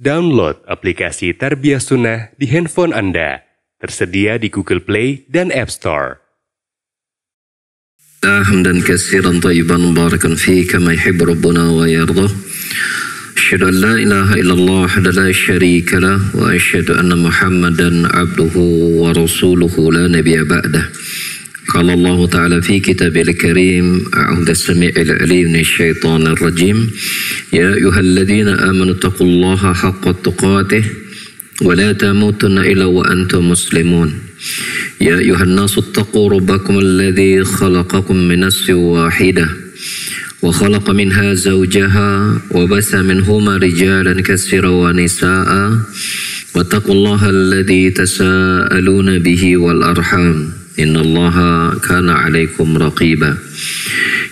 Download aplikasi Tarbiyah Sunnah di handphone Anda. Tersedia di Google Play dan App Store. حمدا كثيرا طيبا مباركا فيه كما يحب ربنا ويرضى أشهد أن لا إله إلا الله وحده لا شريك له وأشهد أن محمدا عبده ورسوله لا نبي بعده قال الله تعالى في كتابه الكريم أعوذ السميع العليم من الشيطان الرجيم يا أيها الذين آمنوا اتقوا الله حق تقاته ولا تموتن إلا وأنتم مسلمون يا أيها الناس اتقوا ربكم الذي خلقكم من نفس واحدة وخلق منها زوجها وبث منهما رجالا كثيرا ونساء واتقوا الله الذي تساءلون به والأرحام إن الله كان عليكم رقيبا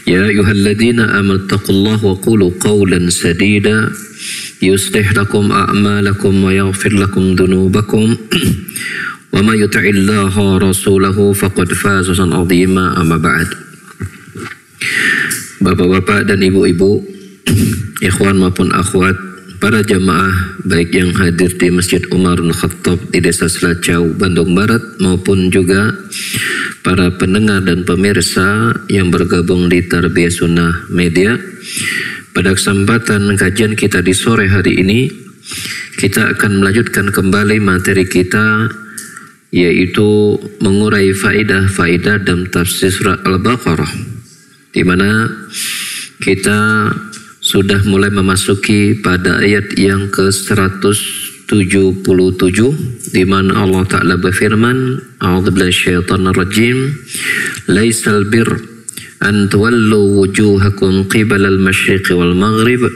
يا أيها الذين آمنوا اتقوا الله وقولوا قولا سديدا يصلح لكم أعمالكم ويغفر لكم ذنوبكم وما يطع الله ورسوله فقد فاز فوزا عظيما أما بعد. Bapak-bapak dan ibu-ibu, ikhwan maupun akhwat, para jamaah baik yang hadir di Masjid Umar bin Khattab di Desa Selacau, Bandung Barat, maupun juga para pendengar dan pemirsa yang bergabung di Tarbiyah Sunnah Media. Pada kesempatan kajian kita di sore hari ini, kita akan melanjutkan kembali materi kita, yaitu mengurai faidah-faidah dalam tafsir surat Al-Baqarah, di mana kita sudah mulai memasuki pada ayat yang ke-177, di mana Allah Ta'ala berfirman, A'udzubillahi minasyaitonir rajim, laisal bir an tuwallu wujuhakum qibala al-masyriqi wal maghrib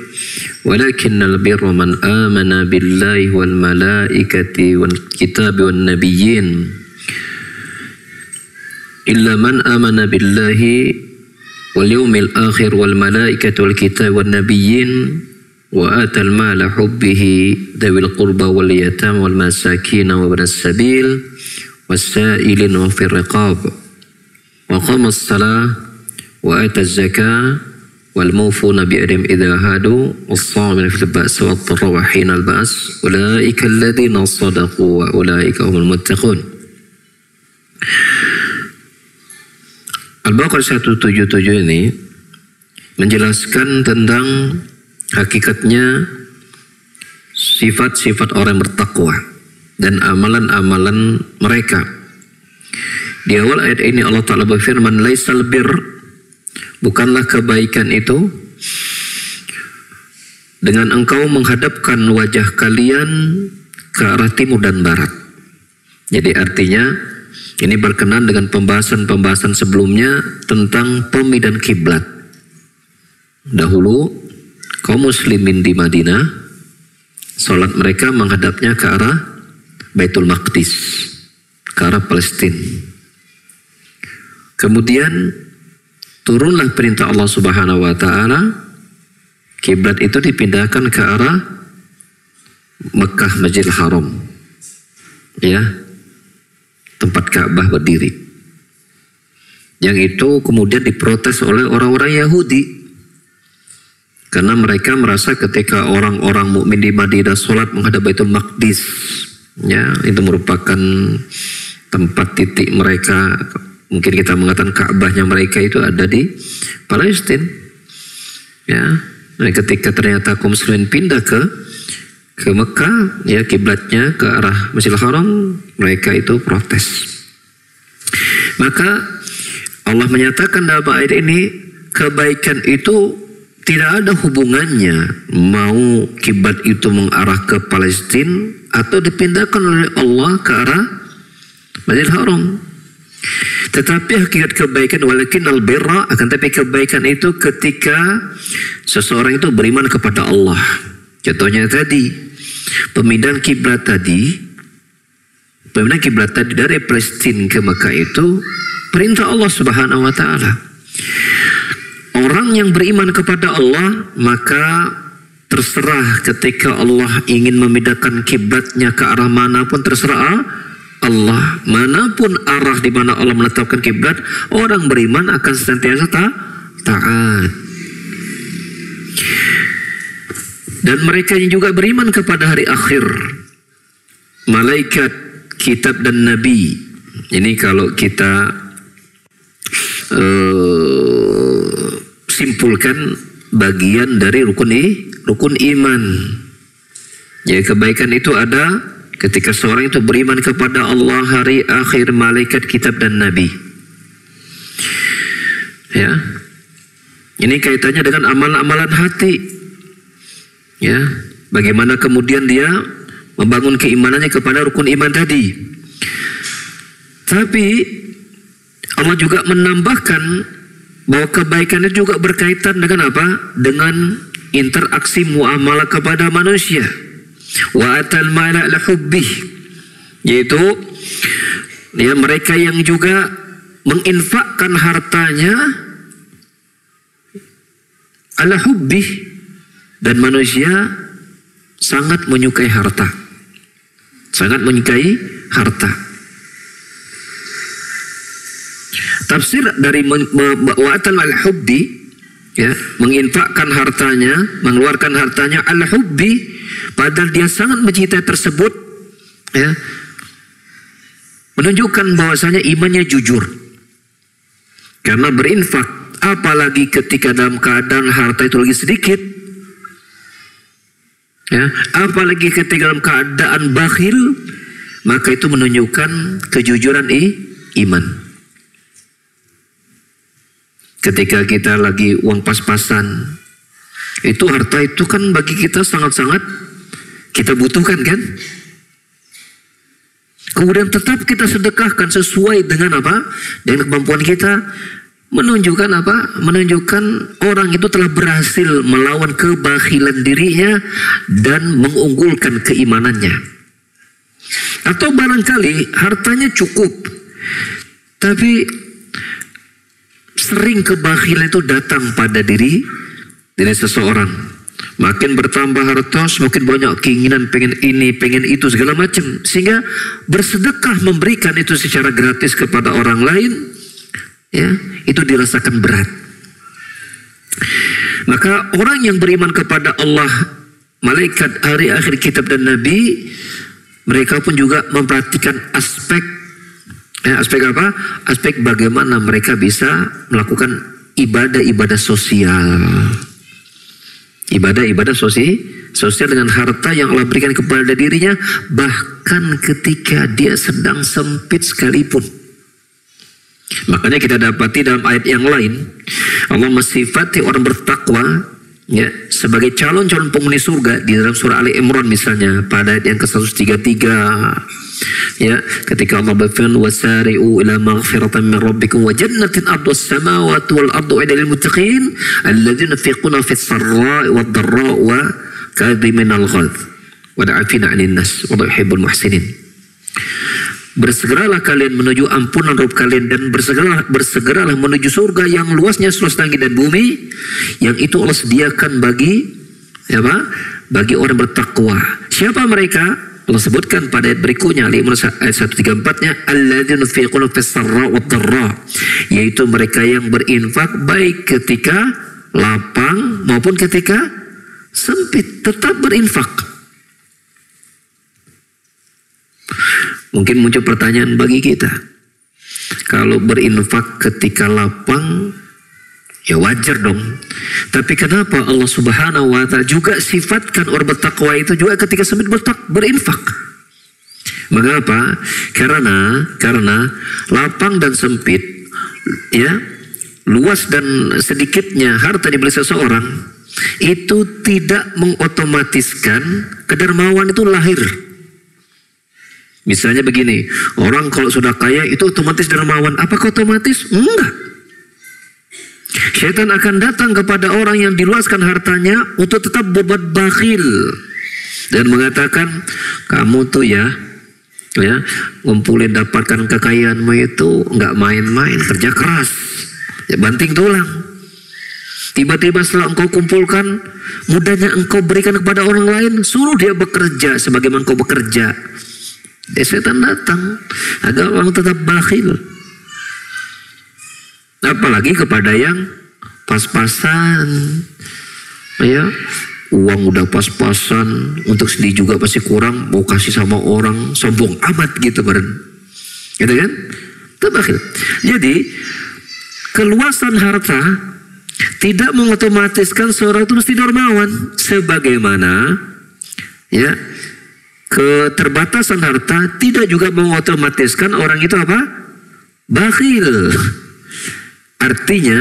walakinnal birra man amana billahi wal malaikati wal kitabi wan nabiyyin illa man amana billahi wal yawmil akhir wal malaikati wal kitabi wan nabiyyin wa atal mala hubbihi dawil qurba wal yatama wal masakin wa ibnas sabil was-sa'ilin wa fir riqab wa qamas salah wa ataz zakah wal mufuna bi adim idza hadu was-sabirin fil ba's wad dharra wa hinal ba's ulaika alladziina sadaqu wa ulaika humul muttaqun. Al-Baqarah 177 ini menjelaskan tentang hakikatnya sifat-sifat orang yang bertakwa dan amalan-amalan mereka. Di awal ayat ini Allah Ta'ala berfirman, laisal bir, bukanlah kebaikan itu dengan engkau menghadapkan wajah kalian ke arah timur dan barat. Jadi artinya ini berkenan dengan pembahasan-pembahasan sebelumnya tentang pemindahan kiblat. Dahulu kaum muslimin di Madinah, salat mereka menghadapnya ke arah Baitul Maqdis, ke arah Palestina. Kemudian turunlah perintah Allah Subhanahu wa taala, kiblat itu dipindahkan ke arah Mekah, Masjidil Haram. Ya, tempat Ka'bah berdiri. Yang itu kemudian diprotes oleh orang-orang Yahudi. Karena mereka merasa ketika orang-orang mukmin di Madinah salat menghadap Baitul Maqdis, ya, itu merupakan tempat titik mereka. Mungkin kita mengatakan Ka'bahnya mereka itu ada di Palestina. Ya, nah, ketika ternyata kaum muslimin pindah ke Mekah, ya, kiblatnya ke arah Masjidil Haram, mereka itu protes. Maka Allah menyatakan dalam ayat ini, kebaikan itu tidak ada hubungannya mau kiblat itu mengarah ke Palestina atau dipindahkan oleh Allah ke arah Masjidil Haram. Tetapi hakikat kebaikan walakinnal birra, akan tapi kebaikan itu ketika seseorang itu beriman kepada Allah. Contohnya tadi, pemindahan kiblat tadi dari Palestina ke Mekah itu perintah Allah Subhanahu wa taala. Orang yang beriman kepada Allah, maka terserah ketika Allah ingin memindahkan kiblatnya ke arah manapun, terserah Allah. Manapun arah di mana Allah menetapkan kiblat, orang beriman akan senantiasa taat. Dan mereka yang juga beriman kepada hari akhir, malaikat, kitab dan nabi. Ini kalau kita simpulkan bagian dari rukun iman. Ya, kebaikan itu ada ketika seorang itu beriman kepada Allah, hari akhir, malaikat, kitab dan nabi. Ya. Ini kaitannya dengan amalan-amalan hati. Ya, bagaimana kemudian dia membangun keimanannya kepada rukun iman tadi. Tapi Allah juga menambahkan bahwa kebaikannya juga berkaitan dengan apa? Dengan interaksi muamalah kepada manusia. Wa atal mala ala hubbih, yaitu ya, mereka yang juga menginfakkan hartanya ala hubbih, dan manusia sangat menyukai harta. Sangat menyukai harta. Tafsir dari wa'atan al-hubbi, ya, menginfakkan hartanya, mengeluarkan hartanya al-hubbi, padahal dia sangat mencintai tersebut, ya, menunjukkan bahwasanya imannya jujur. Karena berinfak, apalagi ketika dalam keadaan harta itu lagi sedikit, ya, apalagi ketika dalam keadaan bakhil, maka itu menunjukkan kejujuran iman. Ketika kita lagi uang pas-pasan, itu harta itu kan bagi kita sangat-sangat kita butuhkan, kan? Kemudian tetap kita sedekahkan sesuai dengan apa? Dengan kemampuan kita. Menunjukkan apa? Menunjukkan orang itu telah berhasil melawan kebakhilan dirinya dan mengunggulkan keimanannya. Atau barangkali hartanya cukup, tapi sering kebakhilan itu datang pada diri seseorang. Makin bertambah harta, semakin banyak keinginan, pengen ini, pengen itu, segala macam. Sehingga bersedekah memberikan itu secara gratis kepada orang lain, ya, itu dirasakan berat. Maka orang yang beriman kepada Allah, malaikat, hari akhir, kitab dan nabi, mereka pun juga memperhatikan aspek, ya, aspek apa? Aspek bagaimana mereka bisa melakukan ibadah-ibadah sosial. Ibadah-ibadah sosial dengan harta yang Allah berikan kepada dirinya, bahkan ketika dia sedang sempit sekalipun. Makanya kita dapati dalam ayat yang lain, Allah mensifati orang bertakwa, ya, sebagai calon-calon penghuni surga di dalam surah Ali Imran misalnya pada ayat yang ke-133, ya, ketika Allah berfirman wasari'u ila maghfiratan min rabbikum wa jannatin ardhas samawati wal ardu u'iddat lil muttaqin alladzina yunfiquna fis sarra'i wad dharra'i wa kadhiminal ghaidh wa 'afina 'anil nas wallahu yuhibbul muhsinin. Bersegeralah kalian menuju ampunan Rabb kalian dan bersegeralah menuju surga yang luasnya seluas langit dan bumi, yang itu Allah sediakan bagi apa? Bagi orang bertakwa. Siapa mereka? Allah sebutkan pada ayat berikutnya, ayat 134-nya, alladzina yunfiquna fis sarra wad dharra, yaitu mereka yang berinfak baik ketika lapang maupun ketika sempit, tetap berinfak. Mungkin muncul pertanyaan bagi kita, kalau berinfak ketika lapang, ya wajar dong. Tapi kenapa Allah Subhanahu wa ta'ala juga sifatkan orang bertakwa itu juga ketika sempit berinfak? Mengapa? Karena lapang dan sempit, ya, luas dan sedikitnya harta dibeli seseorang, itu tidak mengotomatiskan kedermawan itu lahir. Misalnya begini, orang kalau sudah kaya itu otomatis dermawan. Apakah otomatis? Enggak. Syaitan akan datang kepada orang yang diluaskan hartanya untuk tetap berbuat bakhil dan mengatakan, kamu tuh ya ngumpulin dapatkan kekayaanmu itu nggak main-main, kerja keras, ya, banting tulang. Tiba-tiba setelah engkau kumpulkan, mudahnya engkau berikan kepada orang lain, suruh dia bekerja sebagaimana engkau bekerja. Setan datang agar orang tetap bakhil. Apalagi kepada yang pas-pasan, ya, uang udah pas-pasan, untuk sedih juga pasti kurang, mau kasih sama orang, sombong amat gitu beren. Gitu kan? Itu bakhil. Jadi keluasan harta tidak mengotomatiskan seorang itu mesti dermawan, sebagaimana ya keterbatasan harta tidak juga mengotomatiskan orang itu apa? Bakhil. Artinya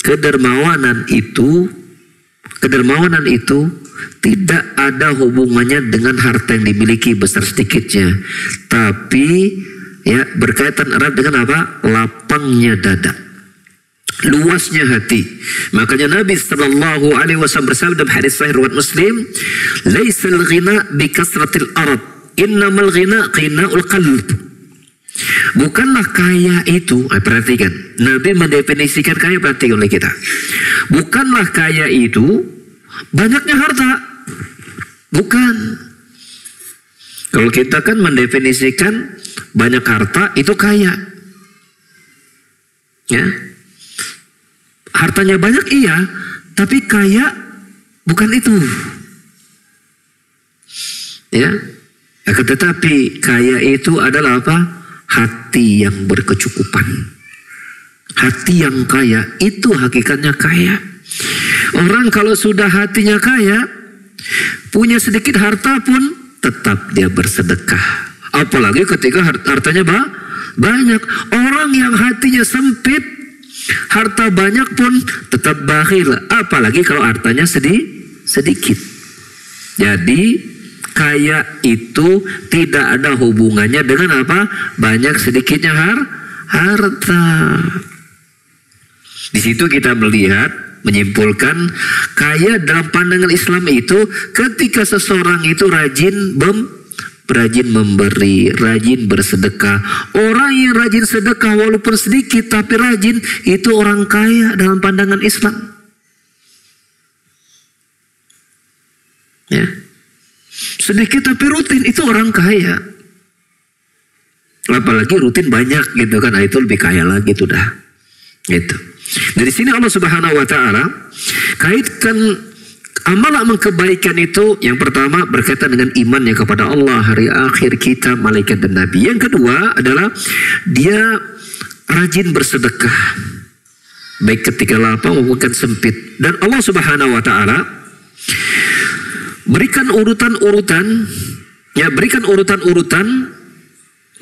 kedermawanan itu tidak ada hubungannya dengan harta yang dimiliki besar sedikitnya, tapi ya berkaitan erat dengan apa? Lapangnya dada, luasnya hati. Makanya Nabi sallallahu alaihi wasallam bersabda dalam hadis sahih riwayat Muslim, "Laisal ghina bi kasratil arad, innamal ghina qina'ul qalb." Bukanlah kaya itu, perhatikan, Nabi mendefinisikan kaya, perhatikan oleh kita. Bukanlah kaya itu banyaknya harta. Bukan. Kalau kita kan mendefinisikan banyak harta itu kaya. Ya. Hartanya banyak iya, tapi kaya bukan itu. Ya. Akan tetapi kaya itu adalah apa? Hati yang berkecukupan. Hati yang kaya itu hakikatnya kaya. Orang kalau sudah hatinya kaya, punya sedikit harta pun tetap dia bersedekah. Apalagi ketika hartanya banyak. Orang yang hatinya sempit, harta banyak pun tetap bakhil. Apalagi kalau hartanya sedikit. Jadi kaya itu tidak ada hubungannya dengan apa? Banyak sedikitnya harta. Di situ kita melihat, menyimpulkan kaya dalam pandangan Islam itu ketika seseorang itu rajin memberi, rajin bersedekah. Orang yang rajin sedekah walaupun sedikit tapi rajin, itu orang kaya dalam pandangan Islam. Ya. Sedikit tapi rutin, itu orang kaya. Apalagi rutin banyak gitu kan, itu lebih kaya lagi tuh dah. Gitu. Dari sini Allah Subhanahu wa taala kaitkan amal kebaikan itu, yang pertama berkaitan dengan imannya kepada Allah, hari akhir, kitab, malaikat dan nabi. Yang kedua adalah dia rajin bersedekah, baik ketika lapang maupun sempit. Dan Allah Subhanahu wa taala berikan urutan-urutan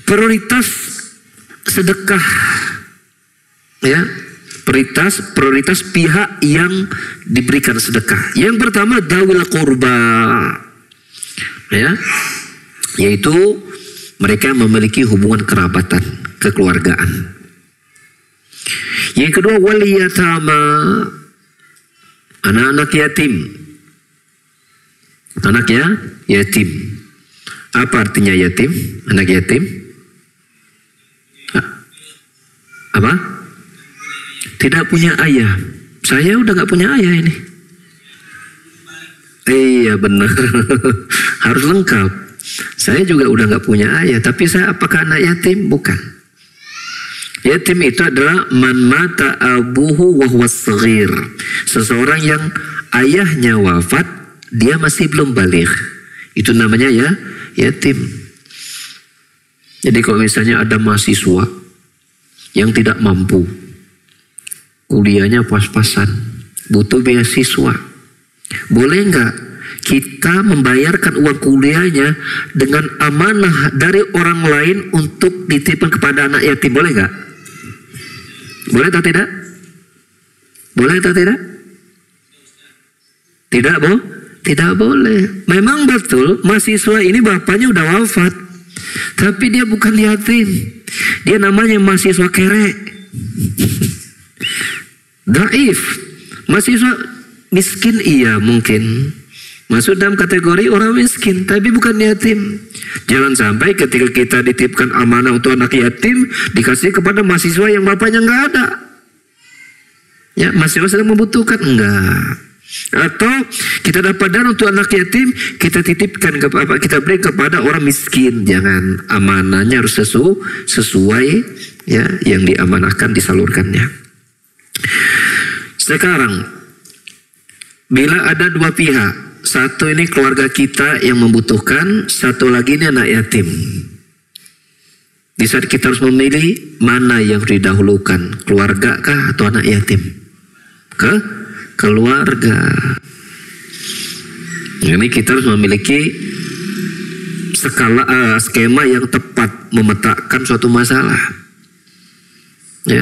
prioritas sedekah, ya, prioritas pihak yang diberikan sedekah. Yang pertama dawil qurba, ya, yaitu mereka memiliki hubungan kerabatan, kekeluargaan. Yang kedua wal yatama, anak-anak yatim. Anak yatim. Apa artinya yatim? Anak yatim? Apa? Tidak punya ayah. Saya udah gak punya ayah ini. Iya benar. Harus lengkap. Saya juga udah gak punya ayah. Tapi saya apakah anak yatim? Bukan. Yatim itu adalah man mata abuhu wa huwa shaghir. Seseorang yang ayahnya wafat, dia masih belum baligh. Itu namanya ya yatim. Jadi kalau misalnya ada mahasiswa yang tidak mampu, kuliahnya pas-pasan, butuh beasiswa, boleh nggak kita membayarkan uang kuliahnya dengan amanah dari orang lain untuk dititipkan kepada anak yatim? Boleh nggak? Boleh atau tidak? Boleh atau tidak? Tidak, Bu? Tidak boleh. Memang betul mahasiswa ini bapaknya udah wafat, tapi dia bukan yatim. Dia namanya mahasiswa kere. Daif. Mahasiswa miskin iya mungkin. Masuk dalam kategori orang miskin, tapi bukan yatim. Jangan sampai ketika kita dititipkan amanah untuk anak yatim, dikasih kepada mahasiswa yang bapaknya nggak ada. Ya, mahasiswa sedang membutuhkan, enggak. Atau kita dapat dana untuk anak yatim, kita titipkan kita beri kepada orang miskin. Jangan, amanahnya harus sesuai ya yang diamanahkan, disalurkannya. Sekarang bila ada dua pihak satu ini keluarga kita yang membutuhkan, satu lagi ini anak yatim. Di saat kita harus memilih mana yang didahulukan, keluarga kah atau anak yatim? Keluarga. Ini kita harus memiliki skema yang tepat memetakan suatu masalah. Ya,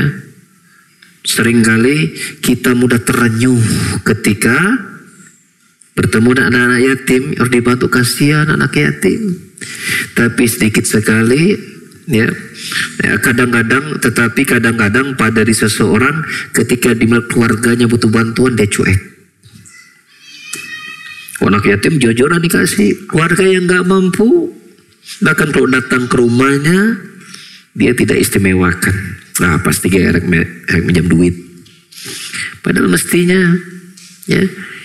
seringkali kita mudah terenyuh ketika bertemu dengan anak-anak yatim, harus dibantu, kasihan anak yatim. Tapi sedikit sekali, ya kadang-kadang pada diri seseorang ketika di keluarganya butuh bantuan, dia cuek. Anak yatim jor-joran dikasih, keluarga yang nggak mampu bahkan kalau datang ke rumahnya dia tidak istimewakan. Nah, pasti dia minjam duit. Padahal mestinya, ya,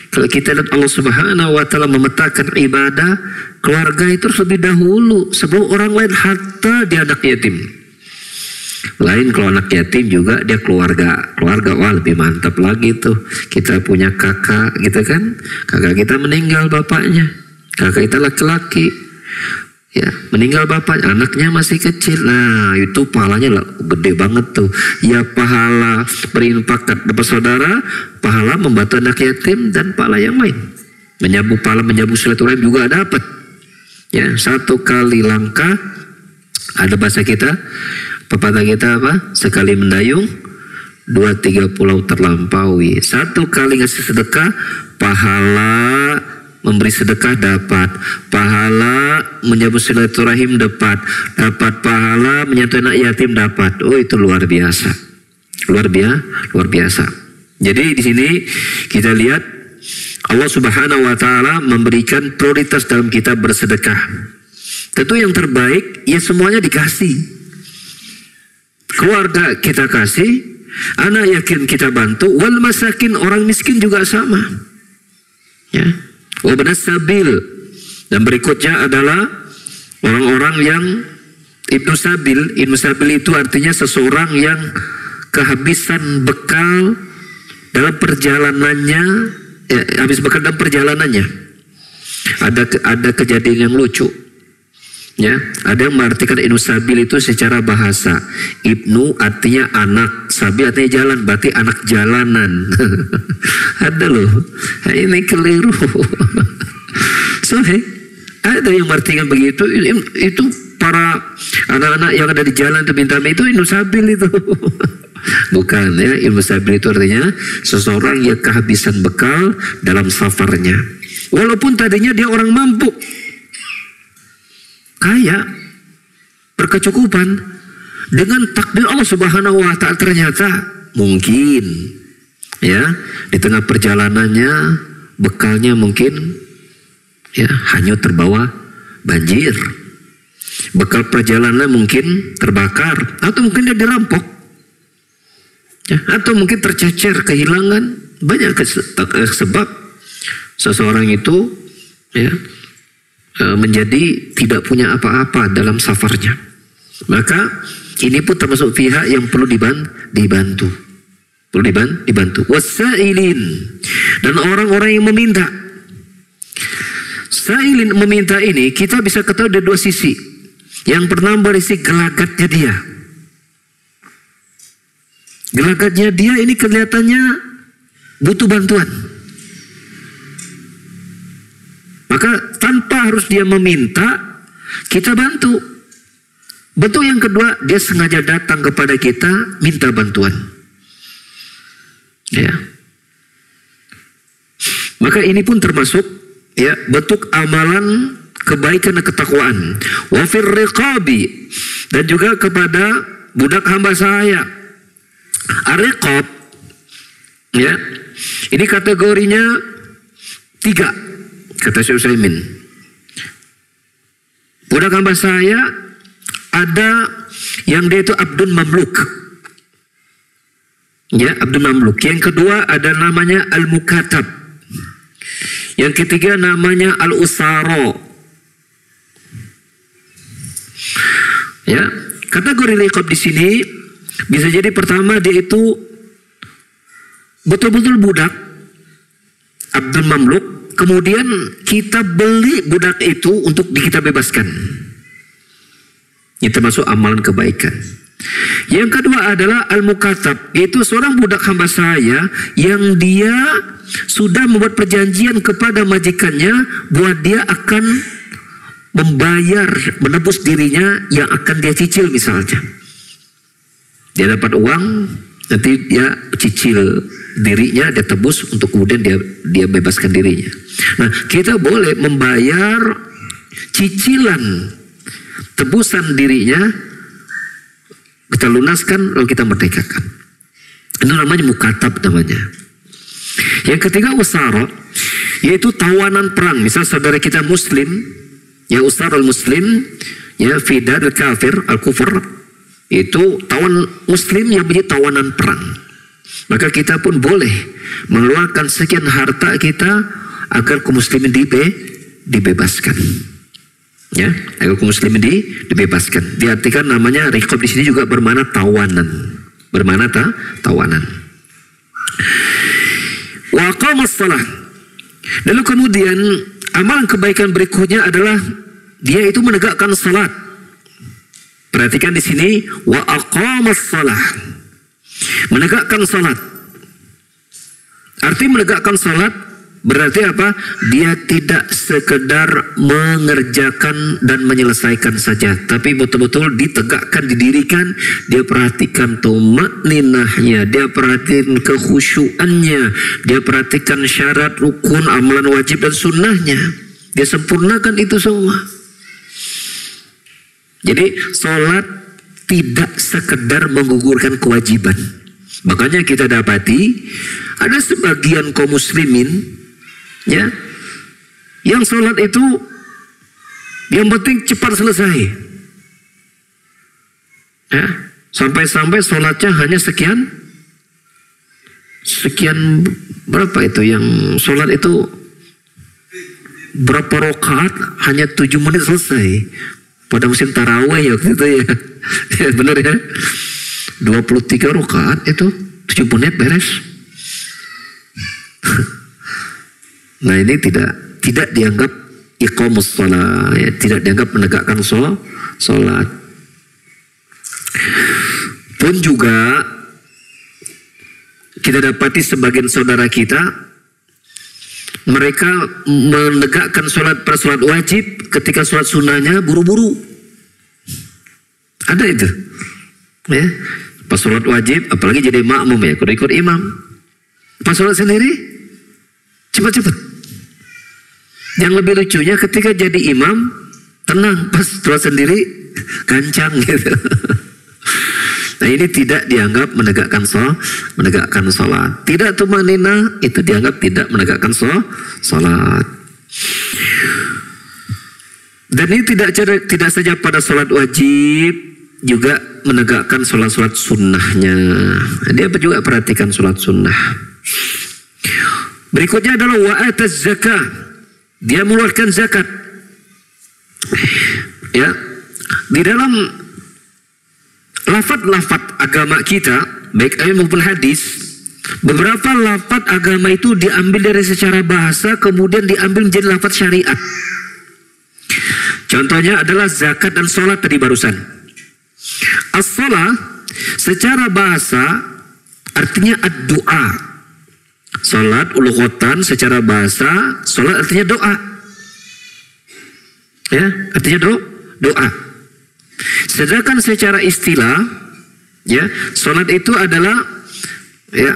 kalau kita lihat Allah Subhanahu wa Ta'ala memetakan ibadah, keluarga itu harus lebih dahulu sebelum orang lain, hatta dia anak yatim. Lain kalau anak yatim juga dia keluarga, wah lebih mantap lagi tuh. Kita punya kakak gitu kan, kakak kita meninggal bapaknya, kakak kita laki-laki, ya meninggal bapaknya, anaknya masih kecil. Nah itu pahalanya gede banget tuh. Ya pahala berinfak dapat saudara, pahala membantu anak yatim, dan pahala yang lain. Pahala menyambung silaturahim juga dapat. Ya, satu kali langkah, ada bahasa kita, pepatah kita apa? Sekali mendayung, 2-3 pulau terlampaui. Satu kali ngasih sedekah, pahala memberi sedekah dapat, pahala menyambut silaturahim dapat pahala menyentuh anak yatim dapat. Oh itu luar biasa, luar biasa. Jadi di sini kita lihat Allah Subhanahu wa Ta'ala memberikan prioritas dalam kita bersedekah. Tentu yang terbaik ya semuanya dikasih. Keluarga kita kasih, anak yatim kita bantu, wal masakin, orang miskin juga sama. Ya. Wabnas sabil, dan berikutnya adalah orang-orang yang ibnu sabil. Ibnu sabil itu artinya seseorang yang kehabisan bekal dalam perjalanannya, habis bekal dalam perjalanannya. Ada kejadian yang lucu. Ya, ada yang mengartikan ibnu sabil itu secara bahasa. Ibnu artinya anak, sabil artinya jalan, berarti anak jalanan. Ada loh, ini keliru. So, ada yang mengartikan begitu. Itu para anak-anak yang ada di jalan itu minta itu ibnu sabil itu. Bukan, ya, ibnu sabil itu artinya seseorang yang kehabisan bekal dalam safarnya. Walaupun tadinya dia orang mampu, kaya, berkecukupan, dengan takdir Allah Subhanahu wa Ta'ala ternyata mungkin, ya, di tengah perjalanannya bekalnya mungkin, ya, hanyut terbawa banjir, bekal perjalanan mungkin terbakar, atau mungkin dia dirampok, ya, atau mungkin tercecer, kehilangan. Banyak sebab seseorang itu, ya, menjadi tidak punya apa-apa dalam safarnya. Maka ini pun termasuk pihak yang perlu dibantu. Perlu dibantu. Wasailin, dan orang-orang yang meminta. Sailin, meminta ini kita bisa ketahui dari dua sisi. Yang pertama berisi gelagatnya dia. Gelagatnya dia ini kelihatannya butuh bantuan. Maka tanpa harus dia meminta, kita bantu. Bentuk yang kedua, dia sengaja datang kepada kita minta bantuan. Ya. Maka ini pun termasuk, ya, bentuk amalan kebaikan dan ketakwaan. Wa fir riqabi, dan juga kepada budak hamba saya. Ar-riqab, ya, ini kategorinya 3. Kata Syekh Utsaimin, budak hamba saya ada yang dia itu abdun mamluk, ya, abdun mamluk. Yang kedua ada namanya al-mukatab. Yang ketiga namanya al-usaro. Ya, kategori riqab di sini bisa jadi pertama dia itu betul-betul budak, abdun mamluk. kemudian kita beli budak itu untuk kita bebaskan. Ini termasuk amalan kebaikan. Yang kedua adalah al-mukatab, yaitu seorang budak hamba saya yang dia sudah membuat perjanjian kepada majikannya bahwa dia akan membayar, menebus dirinya yang akan dia cicil misalnya. Dia dapat uang, nanti dia cicil dirinya, dia tebus untuk kemudian dia bebaskan dirinya. Nah, kita boleh membayar cicilan tebusan dirinya, kita lunaskan lalu kita merdekakan. Itu namanya mukatab namanya. Yang ketiga usara, yaitu tawanan perang. Misal saudara kita muslim, ya usara al-muslim, ya fidar al-kafir, al-kufur, itu tawan muslim yang menjadi tawanan perang. Maka kita pun boleh mengeluarkan sekian harta kita agar kaum muslimin dibebaskan. Ya, agar kaum muslimin dibebaskan. Diartikan namanya riqab di sini juga bermakna tawanan. Bermakna tawanan. Wa aqamas shalah. Lalu kemudian amalan kebaikan berikutnya adalah dia itu menegakkan salat. Perhatikan di sini wa aqamas shalah. Menegakkan salat. Arti menegakkan salat berarti apa? Dia tidak sekedar mengerjakan dan menyelesaikan saja, tapi betul-betul ditegakkan, didirikan. Dia perhatikan tumakninahnya, dia perhatikan kekhusyuannya, dia perhatikan syarat, rukun, amalan wajib dan sunnahnya. Dia sempurnakan itu semua. Jadi salat tidak sekedar menggugurkan kewajiban. Makanya kita dapati ada sebagian kaum muslimin, ya, yang sholat itu yang penting cepat selesai, ya, sampai-sampai sholatnya hanya sekian berapa itu yang sholat itu berapa rakaat, hanya 7 menit selesai pada musim tarawih waktu itu ya. Ya benar ya, 23 rakaat itu 7 menit beres. Nah ini tidak dianggap iqamus shalah, ya, tidak dianggap menegakkan sholat. Pun juga kita dapati sebagian saudara kita, mereka menegakkan sholat wajib, ketika sholat sunnahnya buru-buru. Ada itu, ya. Pas sholat wajib, apalagi jadi makmum ya, kalau ikut imam. Pas sholat sendiri, cepat-cepat. Yang lebih lucunya ketika jadi imam, tenang, pas sholat sendiri, gancang gitu. Nah ini tidak dianggap menegakkan sholat. Tidak tumanina, itu dianggap tidak menegakkan sholat. Dan ini tidak saja pada sholat wajib, juga menegakkan sholat sunnahnya. Dia juga perhatikan sholat sunnah. Berikutnya adalah wa'ataz zakah. Dia mengeluarkan zakat. Ya, di dalam lafaz-lafaz agama kita, baik ayat maupun hadis, beberapa lafaz agama itu diambil dari secara bahasa, kemudian diambil menjadi lafaz syariat. Contohnya adalah zakat dan sholat tadi barusan. As-shalah secara bahasa artinya ad-du'a. Salat lughatan secara bahasa, salat artinya doa. Ya, artinya doa. Sedangkan secara istilah, ya, salat itu adalah, ya,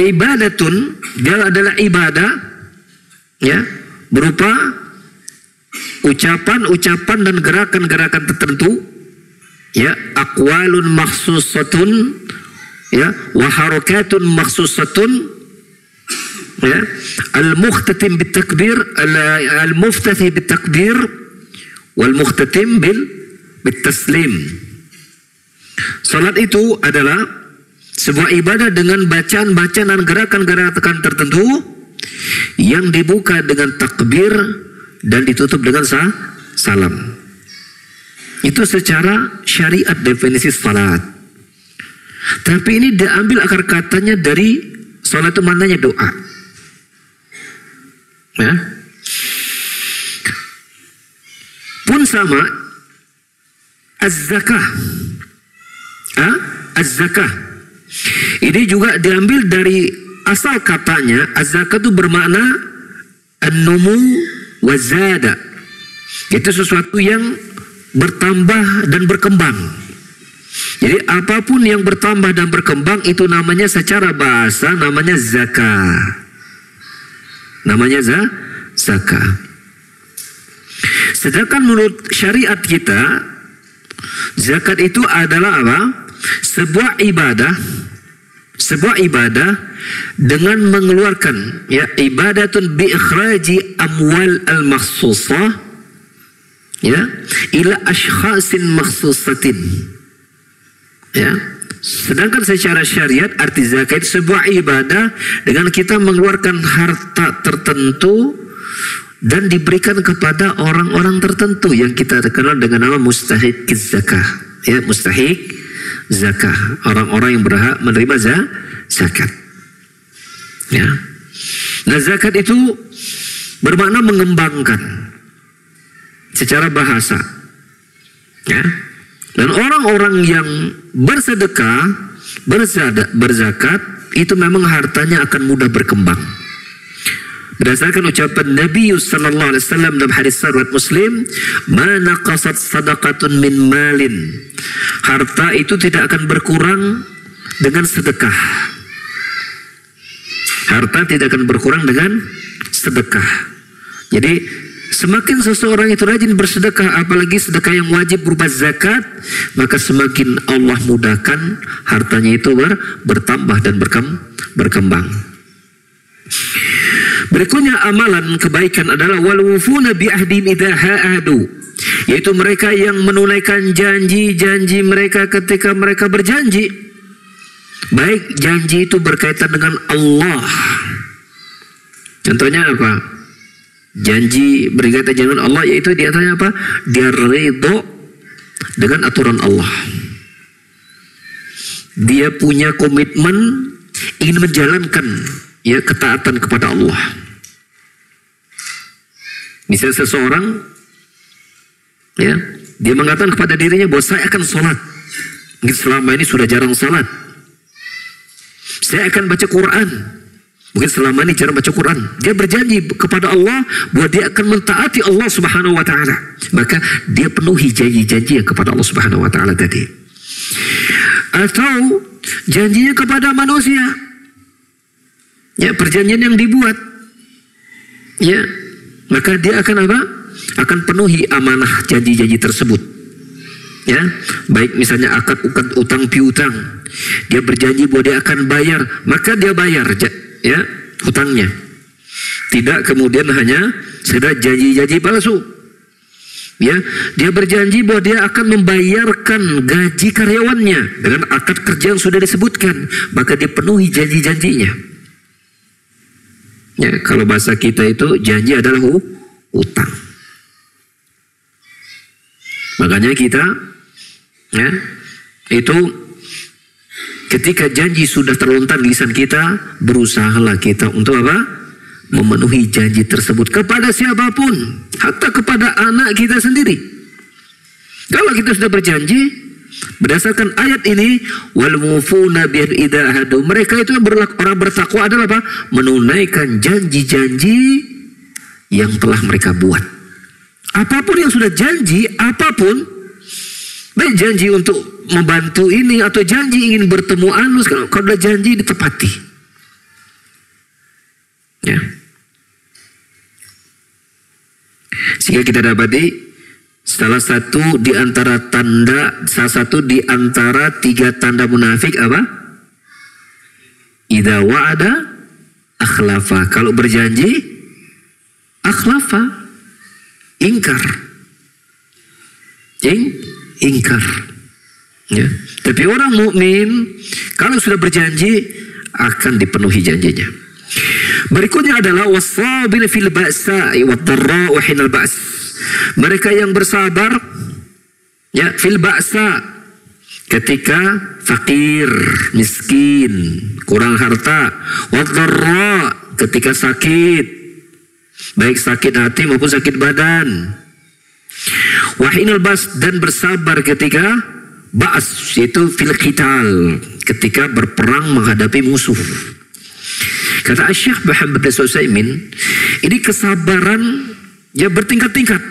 ibadatun, dia adalah ibadah, ya, berupa ucapan-ucapan dan gerakan-gerakan tertentu, ya, aqwalun makhsusatun, ya, wa harakatun makhsusatun, ya, al-mukhtatim bitakbir, al-muftathi bitakbir, wal mukhtatim bitaslim. Salat itu adalah sebuah ibadah dengan bacaan-bacaan dan gerakan-gerakan tertentu yang dibuka dengan takbir dan ditutup dengan salam. Itu secara syariat definisi salat. Tapi ini diambil akar katanya dari salat itu maknanya doa. Ya. Pun sama az-zakah. Az-zakah. Ini juga diambil dari asal katanya az-zakah itu bermakna an-numu wa zada. Itu sesuatu yang bertambah dan berkembang. Jadi apapun yang bertambah dan berkembang itu namanya secara bahasa namanya zakah. Namanya zakah. Sedangkan menurut syariat kita, zakat itu adalah apa? Sebuah ibadah dengan mengeluarkan, ya, ibadatun bi ikhraji amwal al-makhsusah, ya, ila ashkhasin makhsusatin. Ya. Sedangkan secara syariat arti zakat itu sebuah ibadah dengan kita mengeluarkan harta tertentu dan diberikan kepada orang-orang tertentu yang kita kenal dengan nama mustahiq zakah. Ya, mustahiq zakah, orang-orang yang berhak menerima zakat. Ya. Nah, zakat itu bermakna mengembangkan secara bahasa. Ya. Dan orang-orang yang bersedekah, berzakat, itu memang hartanya akan mudah berkembang. Berdasarkan ucapan Nabi sallallahu alaihi wasallam dalam hadis riwayat Muslim, "Ma naqasat sadaqatun min malin." Harta itu tidak akan berkurang dengan sedekah. Harta tidak akan berkurang dengan sedekah. Jadi semakin seseorang itu rajin bersedekah, apalagi sedekah yang wajib berupa zakat, maka semakin Allah mudahkan hartanya itu bertambah dan berkembang. Berikutnya amalan kebaikan adalah wal wufuna bi ahdin idza haadu, yaitu mereka yang menunaikan janji-janji mereka ketika mereka berjanji. Baik janji itu berkaitan dengan Allah. Contohnya apa? Janji berkaitan dengan Allah, yaitu diantaranya apa? Dia ridho dengan aturan Allah. Dia punya komitmen ingin menjalankan, ya, ketaatan kepada Allah. Misalnya seseorang, ya, dia mengatakan kepada dirinya bahwa saya akan sholat. Mungkin selama ini sudah jarang sholat. Saya akan baca Quran. Mungkin selama ini jarang baca Quran. Dia berjanji kepada Allah bahwa dia akan mentaati Allah Subhanahu wa taala. Maka dia penuhi janji-janji kepada Allah Subhanahu wa taala tadi. Atau janjinya kepada manusia. Ya, perjanjian yang dibuat. Ya, maka dia akan apa? Akan penuhi amanah janji-janji tersebut. Ya, baik misalnya akad utang piutang. Dia berjanji bahwa dia akan bayar, maka dia bayar, ya, hutangnya. Tidak kemudian hanya sekedar janji-janji palsu. Ya, dia berjanji bahwa dia akan membayarkan gaji karyawannya dengan akad kerja yang sudah disebutkan, maka dia penuhi janji-janjinya. Ya, kalau bahasa kita itu janji adalah hutang. Makanya kita, ya, itu ketika janji sudah terlontar di lisan kita, berusahalah kita untuk apa? Memenuhi janji tersebut kepada siapapun, hatta kepada anak kita sendiri. Kalau kita sudah berjanji, berdasarkan ayat ini, wal mufuna bi idza ahadu, mereka itu yang orang bertakwa adalah apa? Menunaikan janji-janji yang telah mereka buat. Apapun yang sudah janji, apapun, baik janji untuk membantu ini atau janji ingin bertemu anu, kalau sudah janji ditepati. Ya. Sehingga kita dapati salah satu di antara 3 tanda munafik apa? Idza wa'ada akhlafa. Kalau berjanji akhlafa, ingkar. Ingkar. Ya. Tapi orang mukmin kalau sudah berjanji akan dipenuhi janjinya. Berikutnya adalah wasabir fil ba'sa'i wad-dharra wa hinal ba's. Mereka yang bersabar, ya, fil ba'sa, ketika fakir, miskin, kurang harta, wad-dharra, ketika sakit, baik sakit hati maupun sakit badan. Wa hinal bas, dan bersabar ketika ba'as, yaitu fil qital, ketika berperang menghadapi musuh. Kata Syekh Muhammad bin Utsaimin, ini kesabaran ya bertingkat-tingkat,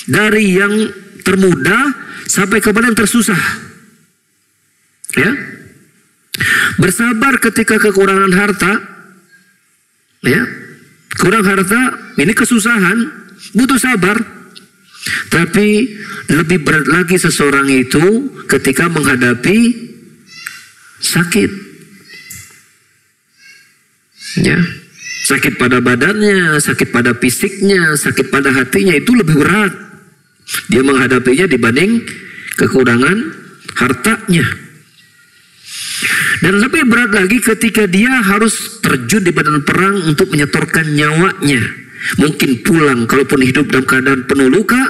dari yang termudah sampai kepada yang tersusah. Ya, bersabar ketika kekurangan harta, ya, kurang harta, ini kesusahan, butuh sabar. Tapi lebih berat lagi seseorang itu ketika menghadapi sakit, ya, sakit pada badannya, sakit pada fisiknya, sakit pada hatinya, itu lebih berat dia menghadapinya dibanding kekurangan hartanya. Dan lebih berat lagi ketika dia harus terjun di medan perang untuk menyetorkan nyawanya. Mungkin pulang kalaupun hidup dalam keadaan penuh luka,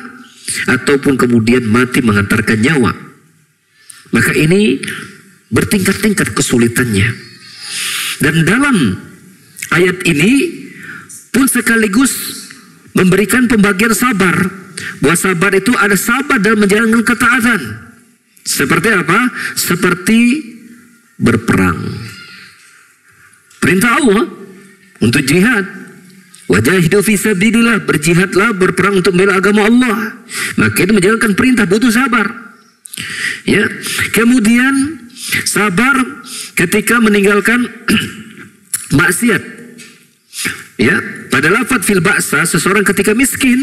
ataupun kemudian mati mengantarkan nyawa. Maka ini bertingkat-tingkat kesulitannya. Dan dalam ayat ini pun sekaligus memberikan pembagian sabar, bahwa sabar itu ada sabar dalam menjalankan ketaatan. Seperti apa? Seperti berperang. Perintah Allah untuk jihad. Wajahidu fi sabilillah, berjihadlah, berperang untuk membela agama Allah. Maka itu menjalankan perintah, butuh sabar. Ya, kemudian sabar ketika meninggalkan maksiat. Ya, pada lafaz fil ba'sa, seseorang ketika miskin,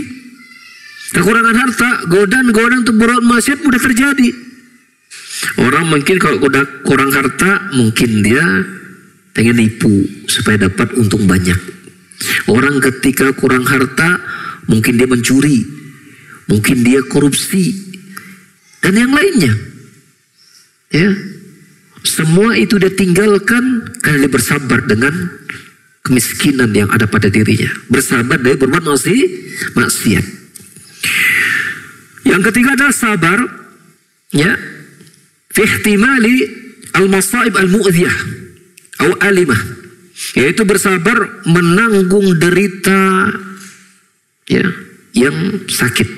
kekurangan harta, godaan-godaan untuk berbuat maksiat mudah terjadi. Orang mungkin kalau udah kurang harta, mungkin dia pengen nipu supaya dapat untung banyak. Orang ketika kurang harta, mungkin dia mencuri, mungkin dia korupsi, dan yang lainnya. Ya, semua itu dia tinggalkan karena dia bersabar dengan kemiskinan yang ada pada dirinya. Bersabar dari berbuat maksiat. Yang ketiga adalah sabar, ya, fi ihtimali al-masaib al-mu'dhiyah atau alimah, yaitu bersabar menanggung derita, ya, yang sakit,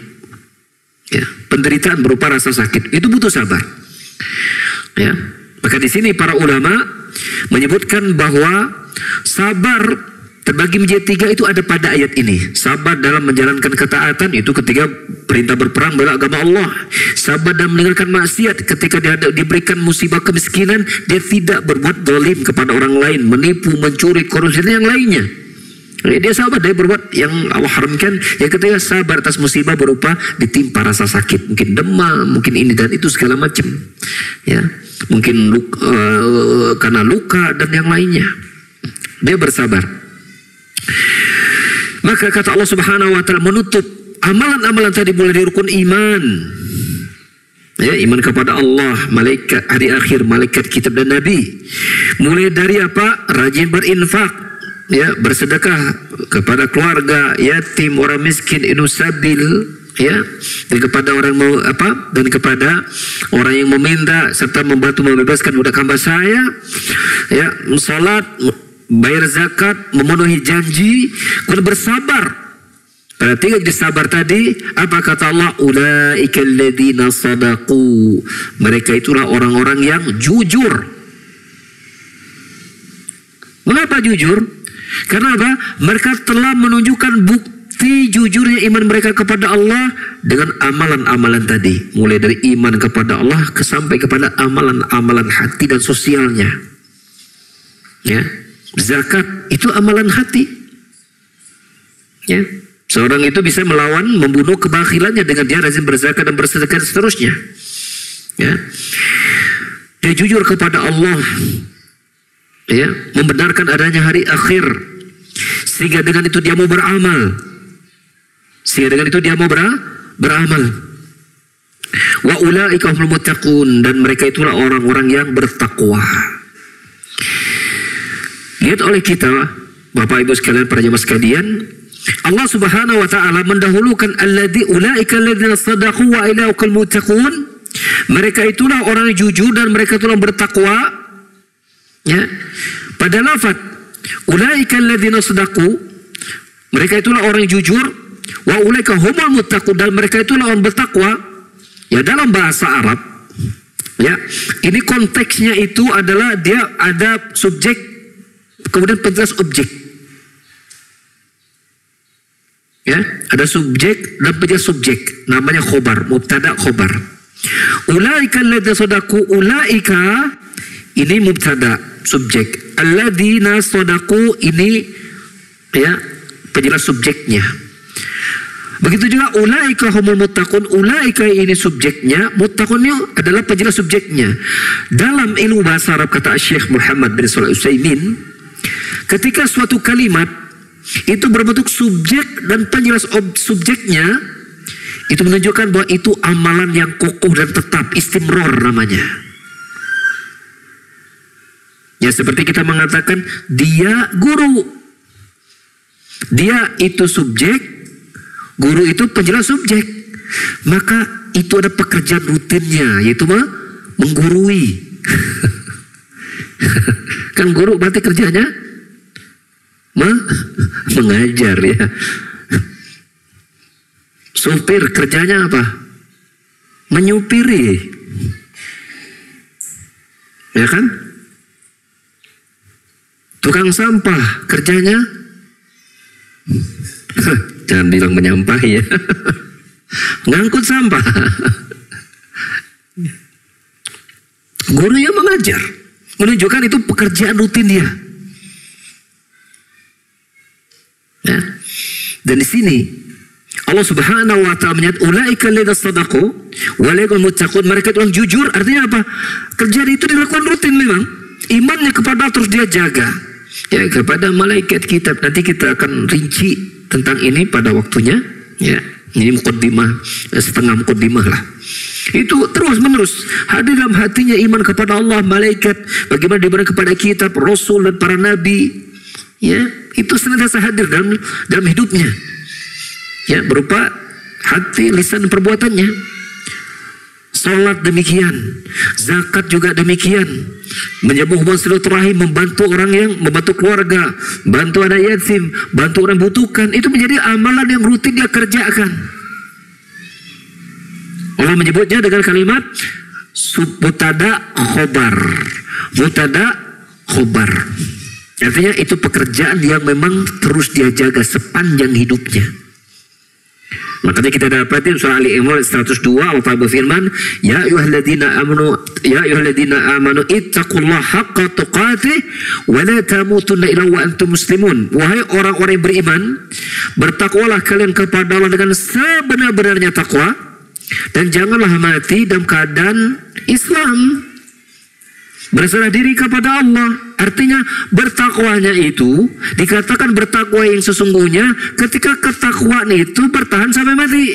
ya, penderitaan berupa rasa sakit, itu butuh sabar. Ya, maka di sini para ulama menyebutkan bahwa sabar terbagi menjadi tiga, itu ada pada ayat ini. Sabar dalam menjalankan ketaatan, itu ketika perintah berperang bela agama Allah. Sabar dalam meninggalkan maksiat, ketika dia diberikan musibah kemiskinan, dia tidak berbuat zalim kepada orang lain, menipu, mencuri, korupsi, dan yang lainnya. Dia sabar dari berbuat yang Allah haramkan. Yang ketiga, sabar atas musibah berupa ditimpa rasa sakit, mungkin demam, mungkin ini dan itu segala macam, ya, mungkin karena luka dan yang lainnya. Dia bersabar. Maka kata Allah Subhanahu wa taala menutup amalan-amalan tadi mulai dari rukun iman. Ya, iman kepada Allah, malaikat, hari akhir, malaikat, kitab dan nabi. Mulai dari apa? Rajin berinfak, ya, bersedekah kepada keluarga, yatim, orang miskin, inusabil, ya, dan kepada orang dan kepada orang yang meminta serta membantu membebaskan budak hamba saya, ya, salat, bayar zakat, memenuhi janji, kemudian bersabar. Pada tiga jenis sabar tadi, apa kata Allah? Ulaika alladzina sadaqu. Mereka itulah orang-orang yang jujur. Mengapa jujur? Karena apa? Mereka telah menunjukkan bukti jujurnya iman mereka kepada Allah dengan amalan-amalan tadi. Mulai dari iman kepada Allah sampai kepada amalan-amalan hati dan sosialnya. Ya. Zakat itu amalan hati. Ya. Seorang itu bisa melawan, membunuh kebakhilannya dengan dia rajin berzakat dan bersedekah dan seterusnya. Ya. Dia jujur kepada Allah. Ya, membenarkan adanya hari akhir. Sehingga dengan itu dia mau beramal. Beramal. Wa ulaika humul muttaqun, dan mereka itulah orang-orang yang bertakwa. Lihat oleh kita, Bapak Ibu sekalian, para jemaah sekalian, Allah Subhanahu wa taala mendahulukan ulaika alladzina sadaqu wa ilaikal muttaqun. Mereka itulah orang yang jujur dan mereka itulah bertakwa. Ya. Pada lafaz ulaika alladzina sadaqu, Mereka itulah orang yang jujur. Wa ulaika humul muttaqun, dan mereka itulah orang bertakwa. Ya, dalam bahasa Arab, ya, ini konteksnya itu adalah dia ada subjek, kemudian penjelas objek. Ya, ada subjek dan penjelas subjek. Namanya khobar, mubtada khobar. Ulaika alladzina sadaqu, ulaika ini mubtada subjek. Alladzina sadaqu ini ya penjelas subjeknya. Begitu juga ulaika humul muttaqun, ulaika ini subjeknya, muttaqun ini adalah penjelas subjeknya. Dalam ilmu bahasa Arab, kata Syekh Muhammad bin Shalih Al-Utsaimin, ketika suatu kalimat itu berbentuk subjek dan penjelas subjeknya, itu menunjukkan bahwa itu amalan yang kokoh dan tetap, istimror namanya. Ya, seperti kita mengatakan dia guru, dia itu subjek, guru itu penjelas subjek, maka itu ada pekerjaan rutinnya, yaitu menggurui. Kan guru berarti kerjanya mengajar, ya. Supir kerjanya apa? Menyupiri, ya kan? Tukang sampah kerjanya jangan bilang menyampahi, ya. Ngangkut sampah. Guru yang mengajar, menunjukkan itu pekerjaan rutin dia. Ya. Dan di sini Allah Subhanahu wa ta'ala menyatakan ulaika alladzina shadaqu wa lahum muttaqun, mereka itu orang jujur. Artinya apa? Kerjaan itu dilakukan rutin memang. Imannya kepada Allah terus dia jaga. Ya, kepada malaikat kitab, nanti kita akan rinci tentang ini pada waktunya, ya. Ini mukaddimah, setengah mukaddimah lah. Itu terus menerus hadir dalam hatinya iman kepada Allah, malaikat, bagaimana diberikan kepada kitab, rasul dan para nabi. Ya, itu senantiasa hadir dalam hidupnya. Ya, berupa hati, lisan, dan perbuatannya. Salat demikian, zakat juga demikian, menyambung hubungan silaturahim, membantu orang yang membantu keluarga, bantu anak yatim, bantu orang butuhkan, itu menjadi amalan yang rutin dia kerjakan. Allah menyebutnya dengan kalimat mubtada khobar, mubtada khobar. Artinya itu pekerjaan yang memang terus dia jaga sepanjang hidupnya. Makanya kita dapatin surah Ali Imran 102, Allah berfirman, ya ayyuhalladzina amanu ittaqullaha haqqa tuqatih wa la tamutunna illa wa antum muslimun. Wahai orang-orang yang beriman, bertakwalah kalian kepada Allah dengan sebenar-benarnya takwa, dan janganlah mati dalam keadaan Islam. Berserah diri kepada Allah. Artinya bertakwanya itu dikatakan bertakwa yang sesungguhnya ketika ketakwaan itu bertahan sampai mati.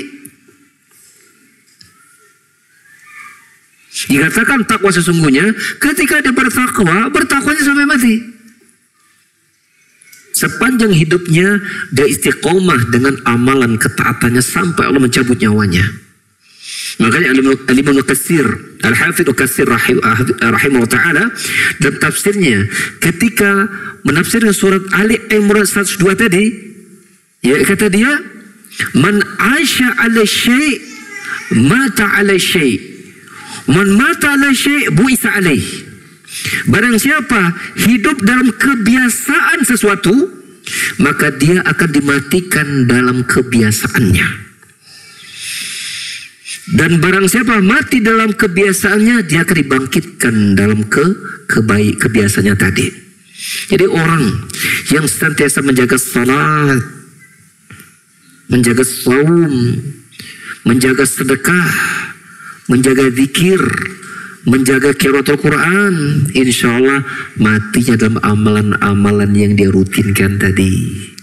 Dikatakan takwa sesungguhnya ketika dia bertakwa, bertakwanya sampai mati. Sepanjang hidupnya dia istiqomah dengan amalan ketaatannya sampai Allah mencabut nyawanya. Makanya Al-Imam Katsir, Al-Hafidz Katsir rahimahullah ta'ala, dalam tafsirnya ketika menafsirkan surat Ali Imran 102 tadi, ya, kata dia, man aisha ala syai' mata ala syai', man mata ala syai' bu'isa alaih. Barang siapa hidup dalam kebiasaan sesuatu, maka dia akan dimatikan dalam kebiasaannya. Dan barang siapa mati dalam kebiasaannya, dia akan dibangkitkan dalam kebiasaannya tadi. Jadi orang yang senantiasa menjaga salat, menjaga saum, menjaga sedekah, menjaga zikir, menjaga qiraatul Quran, insya Allah matinya dalam amalan-amalan yang dia rutinkan tadi.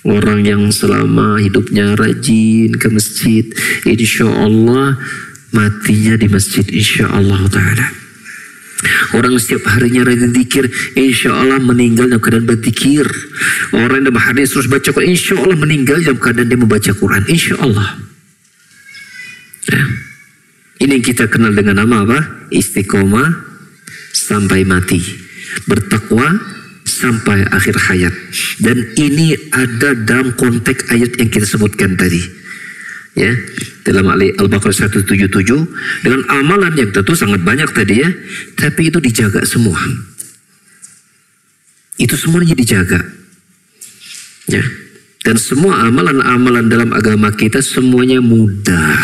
Orang yang selama hidupnya rajin ke masjid, insya Allah matinya di masjid, insya Allah ta'ala. Orang setiap harinya rajin zikir, insya Allah meninggal dalam keadaan berzikir. Orang yang hadis terus baca Quran, insya Allah meninggal dalam keadaan dia membaca Quran, insya Allah. Ya. Ini kita kenal dengan nama apa? Istiqomah sampai mati, bertakwa sampai akhir hayat. Dan ini ada dalam konteks ayat yang kita sebutkan tadi. Ya, dalam Al-Baqarah 177 dengan amalan yang tentu sangat banyak tadi ya, tapi itu dijaga semua. Itu semuanya dijaga. Ya. Dan semua amalan-amalan dalam agama kita semuanya mudah.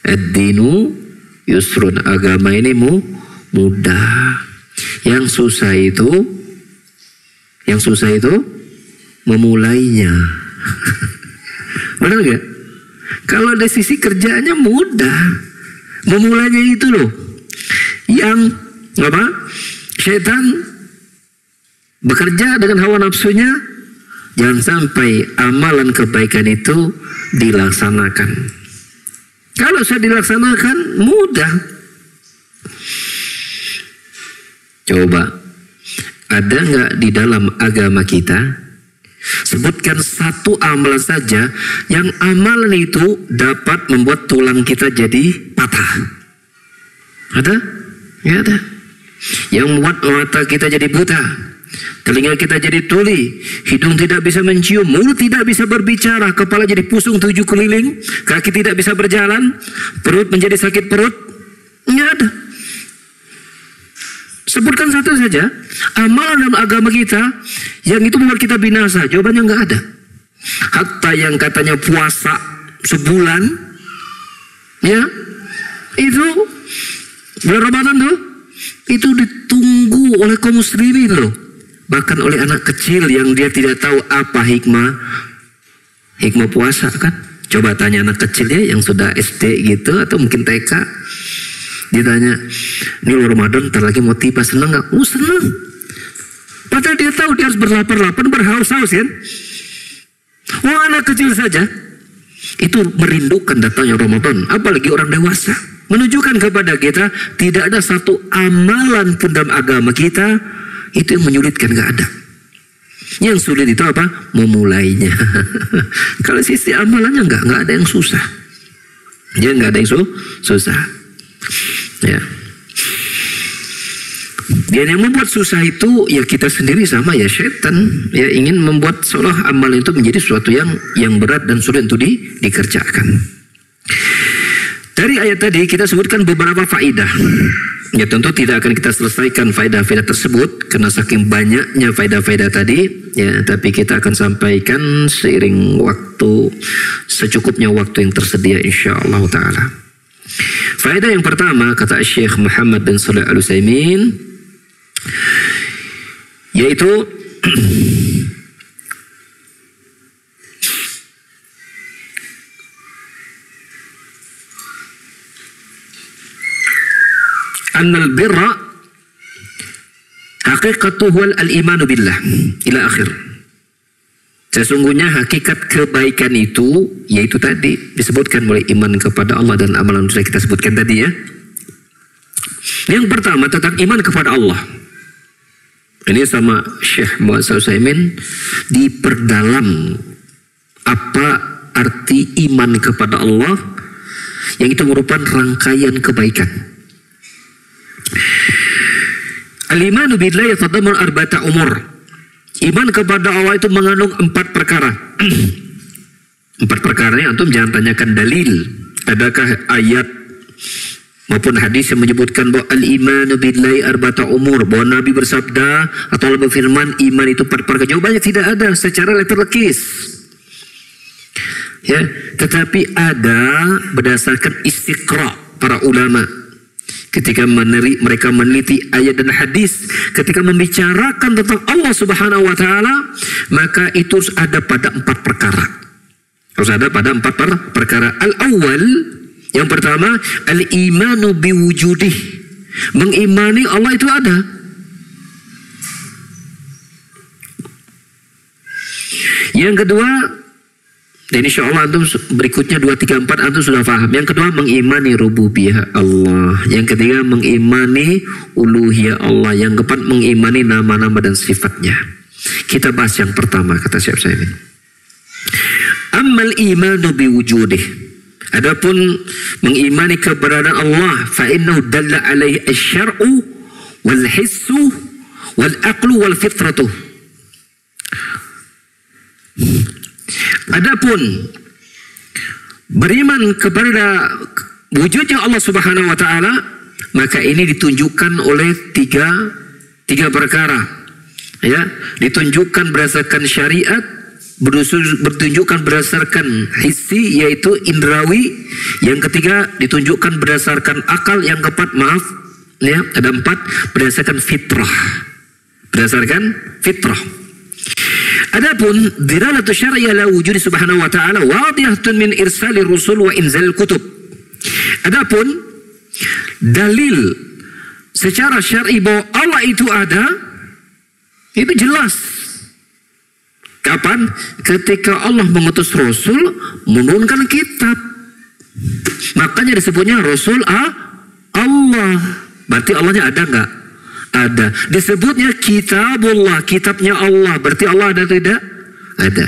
Ad-dinu yusrun, agama ini mudah. Yang susah itu memulainya. Benar gak? Kalau dari sisi kerjaannya mudah, memulainya itu loh yang syaitan bekerja dengan hawa nafsunya. Jangan sampai amalan kebaikan itu dilaksanakan. Kalau sudah dilaksanakan mudah. Coba, ada nggak di dalam agama kita sebutkan satu amalan saja yang amalan itu dapat membuat tulang kita jadi patah? Ada? Nggak ada. Yang membuat mata kita jadi buta, telinga kita jadi tuli, hidung tidak bisa mencium, mulut tidak bisa berbicara, kepala jadi pusung 7 keliling, kaki tidak bisa berjalan, perut menjadi sakit perut. Nggak ada. Sebutkan satu saja amalan dalam agama kita yang itu membuat kita binasa. Jawabannya nggak ada. Hatta yang katanya puasa sebulan, ya itu bulan Ramadan tuh, itu ditunggu oleh kaum muslimin loh. Bahkan oleh anak kecil yang dia tidak tahu apa hikmah puasa kan. Coba tanya anak kecil ya yang sudah SD gitu atau mungkin TK. Ditanya, ini Ramadan ntar lagi mau tiba, senang gak? Senang. Padahal dia tahu dia harus berlapar-lapar, berhaus-haus kan. Wah, anak kecil saja itu merindukan datangnya Ramadan, apalagi orang dewasa. Menunjukkan kepada kita tidak ada satu amalan pun dalam agama kita itu yang menyulitkan, gak ada. Yang sulit itu apa? Memulainya. Kalau sisi amalannya nggak ada yang susah. Ya nggak ada yang susah. Ya. Dan yang membuat susah itu ya kita sendiri sama ya, syaitan ya ingin membuat seolah amal itu menjadi sesuatu yang berat dan sulit untuk dikerjakan. Dari ayat tadi kita sebutkan beberapa faidah. Ya tentu tidak akan kita selesaikan faidah-faidah tersebut karena saking banyaknya faidah-faidah tadi ya, tapi kita akan sampaikan seiring waktu, secukupnya waktu yang tersedia insyaallah taala. Faedah yang pertama kata Syekh Muhammad bin Shalih Al-Utsaimin yaitu annal birra haqiqatuhu al-imanu billah ila akhir. Sesungguhnya hakikat kebaikan itu yaitu tadi disebutkan oleh iman kepada Allah dan amalan yang kita sebutkan tadi ya. Yang pertama tentang iman kepada Allah. Ini sama Syekh Muhammad Al-Utsaimin diperdalam apa arti iman kepada Allah yang itu merupakan rangkaian kebaikan. Al-imanu billahi yatadamman arba'ata umur. Iman kepada Allah itu mengandung 4 perkara. 4 perkara ini antum jangan tanyakan dalil. Adakah ayat maupun hadis yang menyebutkan bahwa al-imanu billahi arba'ata umur, bahwa Nabi bersabda atau Allah berfirman iman itu 4 perkara. Jawabannya tidak ada secara letterlekis. Ya, tetapi ada berdasarkan istiqra para ulama. Ketika mereka meneliti ayat dan hadis, ketika membicarakan tentang Allah Subhanahu wa taala, maka itu harus ada pada 4 perkara. Harus ada pada 4 perkara. Al-awwal, yang pertama, al-imanu biwujudih. Mengimani Allah itu ada. Yang kedua, dan insya Allah antum berikutnya 2, 3, 4 antum sudah paham. Yang kedua mengimani rububiyah Allah. Yang ketiga mengimani uluhiyah Allah. Yang keempat mengimani nama-nama dan sifatnya. Kita bahas yang pertama kata Syekh Utsaimin. Ammal imanu biwujudih. Adapun mengimani keberadaan Allah, fa innahu dalla alaihi asy-syar'u wal hissu wal aqlu wal fitratu. Adapun beriman kepada wujudnya Allah Subhanahu wa taala, maka ini ditunjukkan oleh tiga perkara. Ya, ditunjukkan berdasarkan syariat, ditunjukkan berdasarkan hissi yaitu indrawi, yang ketiga ditunjukkan berdasarkan akal, yang keempat ya, ada 4 berdasarkan fitrah. Berdasarkan fitrah. Adapun dilalatu syar'iyyah la wujudi subhanahu wa ta'ala wadihatun min irsali rusul wa inzalil kutub. Adapun dalil secara syar'i bahwa Allah itu ada, itu jelas. Kapan? Ketika Allah mengutus Rasul, menurunkan kitab. Makanya disebutnya Rasul Allah. Berarti Allahnya ada enggak? Ada. Disebutnya kitabullah, kitabnya Allah. Berarti Allah ada atau tidak? Ada.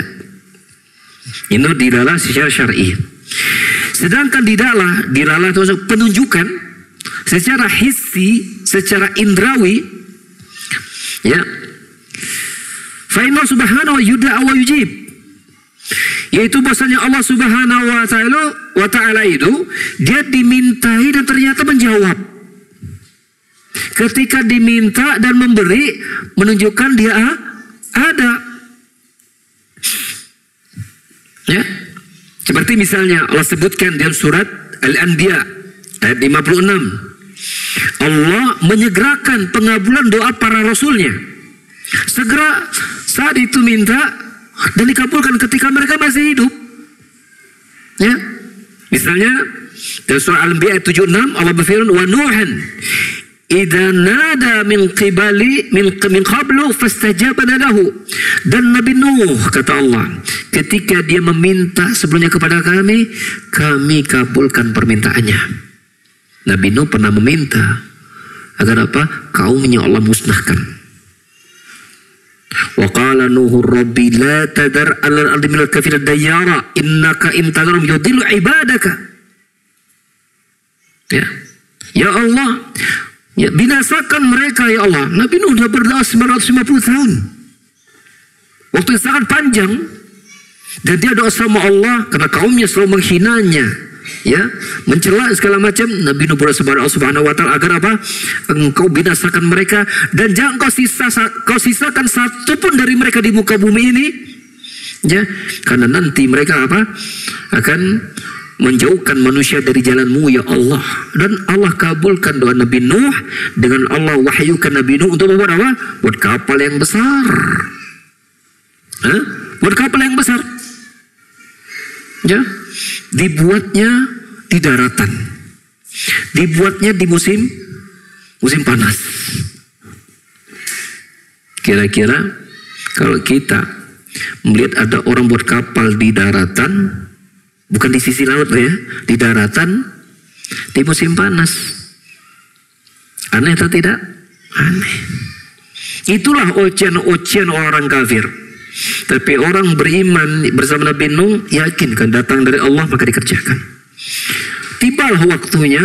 Ini dilalah secara syar'i. Sedangkan dilalah itu penunjukan secara hissi, secara indrawi, ya. Fa inna subhanahu wa yud'a wa yujib. Yaitu bahasanya Allah Subhanahu wa ta'ala itu dia dimintai dan ternyata menjawab. Ketika diminta dan memberi, menunjukkan dia ada. Ya. Seperti misalnya Allah sebutkan dalam surat Al-Anbiya ayat 56. Allah menyegerakan pengabulan doa para rasulnya. Segera saat itu minta dan dikabulkan ketika mereka masih hidup. Ya. Misalnya dalam surah Al-Anbiya ayat 76 Allah berfirman wa Nuhan idza nada min qablu fastajabna lahu. Dan Nabi Nuh kata Allah ketika dia meminta sebelumnya kepada kami kabulkan permintaannya. Nabi Nuh pernah meminta agar apa? Kaumnya Allah musnahkan. Wa qala Nuhu rabbi la tadar 'alal ardi minal kafirin dayyara innaka in tadharum yudillu ibadaka. Ya Allah, ya binasakan mereka ya Allah. Nabi Nuh sudah berdoa 950 tahun. Waktu yang sangat panjang. Dan dia doa sama Allah karena kaumnya selalu menghinanya, ya, mencela segala macam. Nabi Nuh berdoa kepada Allah Subhanahu wa ta'ala agar apa? Engkau binasakan mereka dan jangan kau sisakan satu pun dari mereka di muka bumi ini. Ya, karena nanti mereka apa? Akan menjauhkan manusia dari jalanmu ya Allah. Dan Allah kabulkan doa Nabi Nuh dengan Allah wahyukan Nabi Nuh untuk membuat apa? Buat kapal yang besar. Buat kapal yang besar. Ya, dibuatnya di daratan. Dibuatnya di musim panas. Kira-kira kalau kita melihat ada orang buat kapal di daratan, bukan di sisi laut ya, di daratan di musim panas. Aneh atau tidak? Aneh. Itulah ocehan orang kafir. Tapi orang beriman bersama Nabi Nuh yakin kan datang dari Allah maka dikerjakan. Tibalah waktunya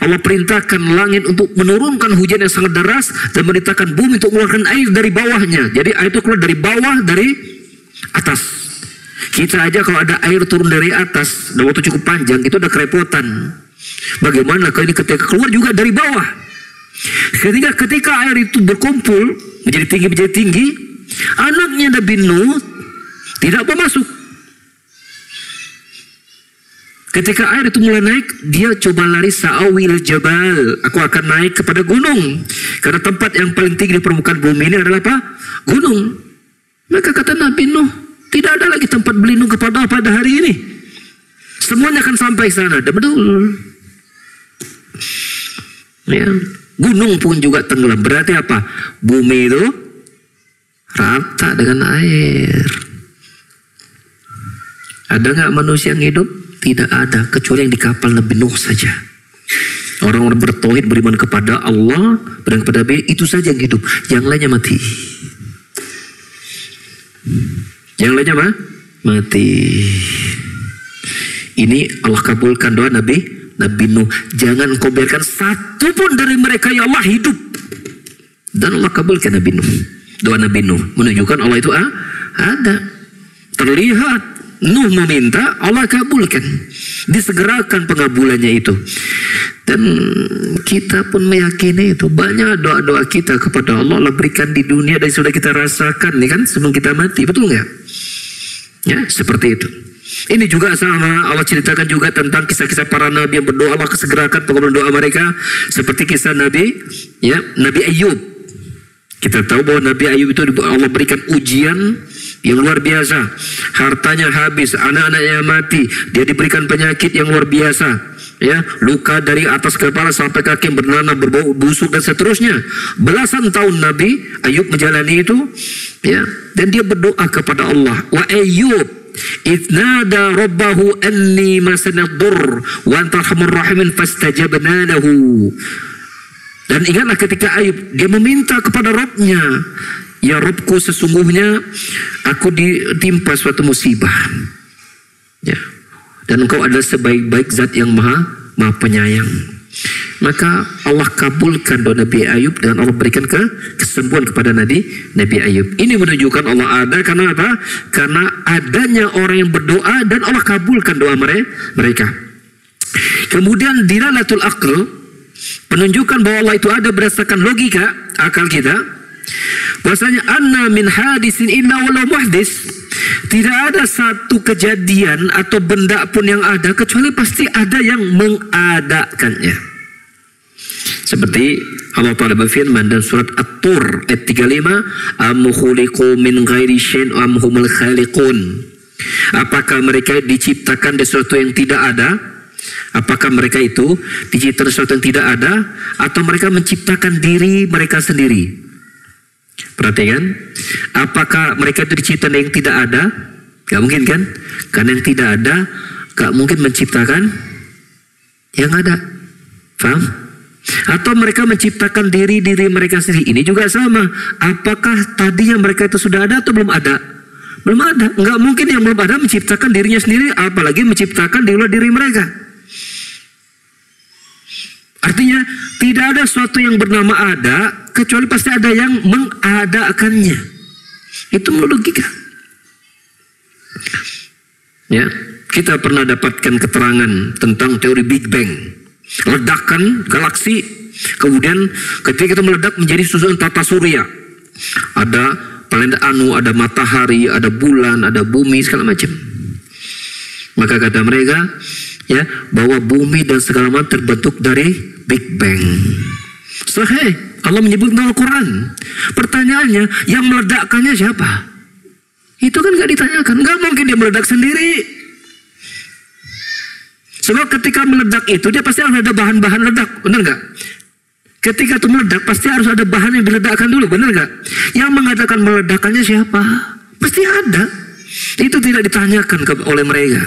Allah perintahkan langit untuk menurunkan hujan yang sangat deras dan merintahkan bumi untuk mengeluarkan air dari bawahnya. Jadi air itu keluar dari bawah, dari atas. Kita aja kalau ada air turun dari atas dalam waktu cukup panjang itu udah kerepotan. Bagaimana kalau ini ketika keluar juga dari bawah? Ketika air itu berkumpul menjadi tinggi, anaknya Nabi Nuh tidak mau masuk. Ketika air itu mulai naik, dia coba lari sa'awil jabal. Aku akan naik kepada gunung. Karena tempat yang paling tinggi di permukaan bumi ini adalah apa? Gunung. Maka kata Nabi Nuh, tidak ada lagi tempat berlindung kepada pada hari ini. Semuanya akan sampai sana. Dan betul. Ya. Gunung pun juga tenggelam. Berarti apa? Bumi itu rata dengan air. Ada nggak manusia yang hidup? Tidak ada, kecuali yang di kapal Nabi Nuh saja. Orang-orang bertauhid, beriman kepada Allah, beriman kepada Nabi, itu saja yang hidup. Yang lainnya mati. Yang lainnya apa? Mati. Ini Allah kabulkan doa Nabi Nuh. Jangan kau biarkan satu pun dari mereka ya Allah hidup. Dan Allah kabulkan Nabi Nuh. Doa Nabi Nuh menunjukkan Allah itu ada. Terlihat Nuh meminta, Allah kabulkan. Disegerakan pengabulannya itu. Dan kita pun meyakini itu. Banyak doa-doa kita kepada Allah, Allah berikan di dunia dan sudah kita rasakan nih kan sebelum kita mati. Betul nggak? Ya, seperti itu. Ini juga sama, Allah ceritakan juga tentang kisah-kisah para nabi yang berdoa, Allah segerakan pengabulan doa mereka. Seperti kisah Nabi Ayub. Kita tahu bahwa Nabi Ayub itu Allah berikan ujian yang luar biasa. Hartanya habis, anak-anaknya mati, dia diberikan penyakit yang luar biasa. Ya, luka dari atas kepala sampai kaki bernanah, berbau busuk dan seterusnya. Belasan tahun Nabi Ayub menjalani itu, ya, dan dia berdoa kepada Allah. Wa Ayub idnada rabbahu anni masanad-dur wa anta arhamur rahimin fastajabna lahu. Dan ingatlah ketika Ayub dia meminta kepada Rabbnya, ya Rabbku, sesungguhnya aku ditimpa suatu musibah. Ya. Dan engkau adalah sebaik-baik zat yang maha penyayang. Maka Allah kabulkan doa Nabi Ayub dan Allah berikan kesembuhan kepada Nabi Ayub. Ini menunjukkan Allah ada karena apa? Karena adanya orang yang berdoa dan Allah kabulkan doa mereka. Kemudian dilalatul aql, penunjukan bahwa Allah itu ada berdasarkan logika akal kita. Bahwasanya anna min hadisin illa wala muhdis. Tidak ada satu kejadian atau benda pun yang ada kecuali pasti ada yang mengadakannya. Seperti Allah Ta'ala berfirman dalam surat At-Tur ayat 35, am khuliqu min ghairi syai'in am humul khaliqun. Apakah mereka diciptakan dari sesuatu yang tidak ada? Apakah mereka itu diciptakan dari sesuatu yang tidak ada, atau mereka menciptakan diri mereka sendiri? Perhatikan, apakah mereka itu diciptakan yang tidak ada? Gak mungkin kan? Karena yang tidak ada gak mungkin menciptakan yang ada. Paham? Atau mereka menciptakan diri mereka sendiri. Ini juga sama. Apakah tadinya mereka itu sudah ada atau belum ada? Belum ada. Gak mungkin yang belum ada menciptakan dirinya sendiri, apalagi menciptakan di luar diri mereka. Artinya tidak ada sesuatu yang bernama ada kecuali pasti ada yang mengadakannya. Itu menurut logika. Ya, kita pernah dapatkan keterangan tentang teori Big Bang, ledakan galaksi, kemudian ketika itu meledak menjadi susunan tata surya. Ada planet anu, ada matahari, ada bulan, ada bumi, segala macam. Maka kata mereka, ya, bahwa bumi dan segala macam terbentuk dari Big Bang. Sahih, Allah menyebut dalam Al-Quran. Pertanyaannya, yang meledakkannya siapa? Itu kan gak ditanyakan. Gak mungkin dia meledak sendiri. Sebab ketika meledak itu dia pasti harus ada bahan-bahan ledak, benar gak? Ketika itu meledak pasti harus ada bahan yang diledakkan dulu, benar gak? Yang mengadakan meledakannya siapa? Pasti ada. Itu tidak ditanyakan oleh mereka.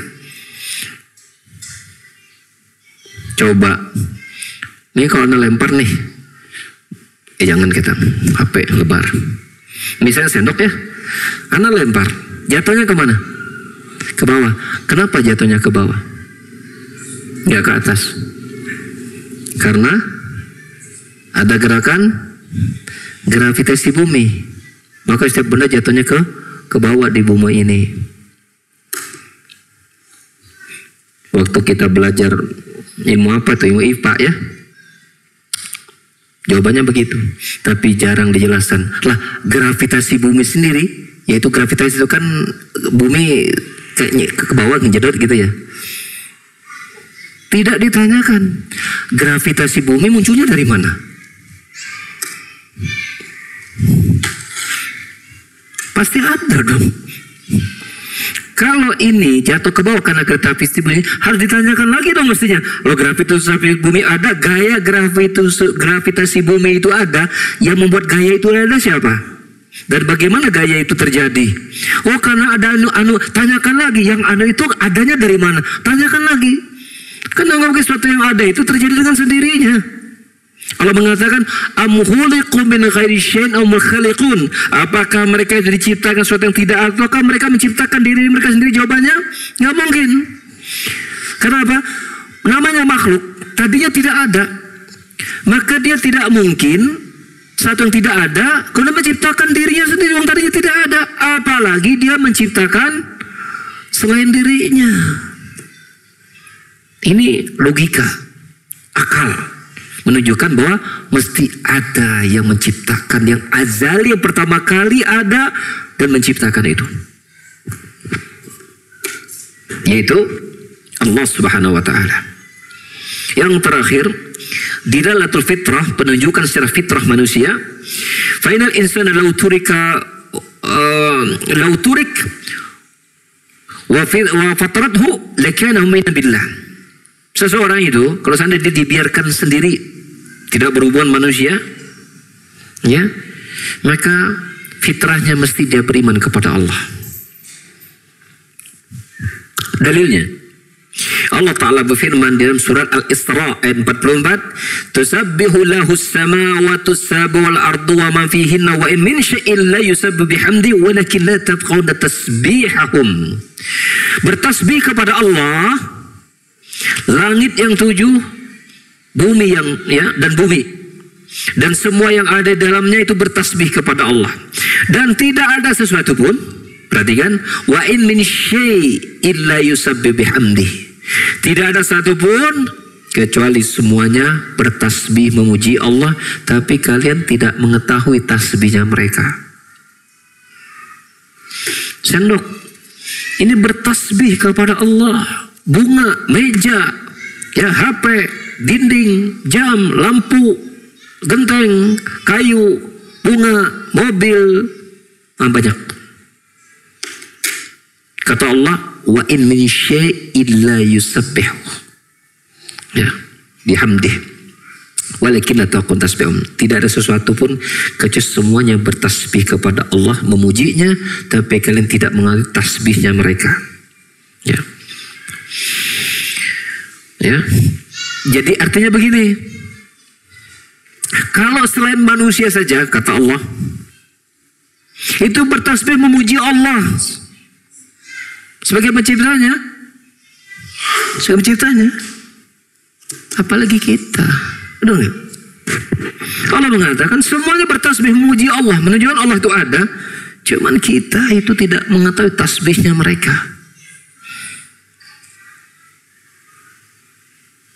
Coba, ini kalau anda lempar nih, jangan kita HP lebar. Misalnya sendok ya, anda lempar, jatuhnya kemana? Ke bawah. Kenapa jatuhnya ke bawah? Nggak ke atas? Karena ada gerakan gravitasi bumi. Maka setiap benda jatuhnya ke bawah di bumi ini. Waktu kita belajar ilmu apa tuh? Ilmu IPA ya. Jawabannya begitu, tapi jarang dijelaskan. Lah, gravitasi bumi sendiri, yaitu gravitasi itu kan bumi kayaknya ke bawah ngejedot gitu ya. Tidak ditanyakan gravitasi bumi munculnya dari mana. Pasti ada dong. Kalau ini jatuh ke bawah karena gravitasi bumi, harus ditanyakan lagi dong mestinya. Loh, gravitasi bumi ada, gaya gravitasi bumi itu ada, yang membuat gaya itu ada siapa? Dan bagaimana gaya itu terjadi? Oh, karena ada anu, tanyakan lagi, yang anu itu adanya dari mana? Tanyakan lagi. Karena nggak mungkin sesuatu yang ada itu terjadi dengan sendirinya. Allah mengatakan, am khuliqu min ghairi syai'in aw khaliqun. Apakah mereka diciptakan sesuatu yang tidak ada, ataukah mereka menciptakan diri mereka sendiri? Jawabannya nggak mungkin. Kenapa? Namanya makhluk tadinya tidak ada, maka dia tidak mungkin sesuatu yang tidak ada, kemudian menciptakan dirinya sendiri yang tadinya tidak ada. Apalagi dia menciptakan selain dirinya. Ini logika, akal, menunjukkan bahwa mesti ada yang menciptakan, yang azali, yang pertama kali ada dan menciptakan itu, yaitu Allah Subhanahu wa Ta'ala. Yang terakhir, dilalatul fitrah, penunjukan secara fitrah manusia. Fainal insana law turik wa fatrathu lakana mu'minan billah. Seseorang itu kalau seandainya dibiarkan sendiri, tidak berhubungan manusia, ya, maka fitrahnya mesti dia beriman kepada Allah. Dalilnya, Allah Ta'ala berfirman dalam surat Al-Isra ayat 44, "Tusabbihu lahu as-samawati as-sab'u wal ardu wa man fihinna wa in min syai'in la yusabbihu bihamdi walakin la tafqahuna tasbihahum." Bertasbih kepada Allah langit yang 7, bumi yang dan bumi dan semua yang ada di dalamnya itu bertasbih kepada Allah, dan tidak ada sesuatu pun, perhatikan, wa in min syai'in la yusabbihu bihamdi, tidak ada satupun kecuali semuanya bertasbih memuji Allah, tapi kalian tidak mengetahui tasbihnya mereka. Sendok ini bertasbih kepada Allah, bunga, meja, ya, HP, dinding, jam, lampu, genteng, kayu, bunga, mobil, banyak. Kata Allah, wa in min syai'in la yusabbihu, ya, bihamdih walakin la taqun tasbihum. Tidak ada sesuatu pun kecuali semuanya bertasbih kepada Allah, memujinya, tapi kalian tidak mengenali tasbihnya mereka. Ya. Ya. Jadi artinya begini, kalau selain manusia saja, kata Allah, itu bertasbih memuji Allah sebagai penciptanya, apalagi kita. Betul? Allah mengatakan semuanya bertasbih memuji Allah, menunjukkan Allah itu ada, cuman kita itu tidak mengetahui tasbihnya mereka.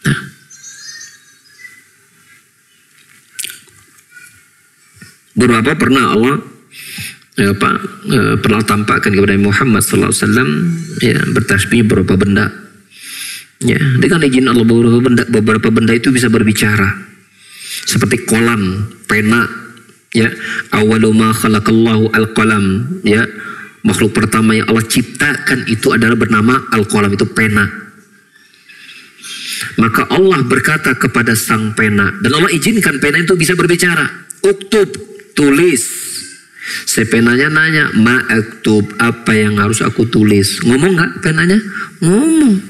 Nah, beberapa pernah Allah pernah tampakkan kepada Muhammad SAW, ya, bertasbih beberapa benda, ya, dengan izin Allah. Beberapa benda itu bisa berbicara, seperti kolam, pena, ya, awwalu ma khalaqallahu al-qalam, ya, makhluk pertama yang Allah ciptakan itu adalah bernama al-qalam, itu pena. Maka Allah berkata kepada sang pena, dan Allah izinkan pena itu bisa berbicara, uktub, tulis. Si penanya nanya, ma'aktub, apa yang harus aku tulis? Ngomong nggak penanya? Ngomong.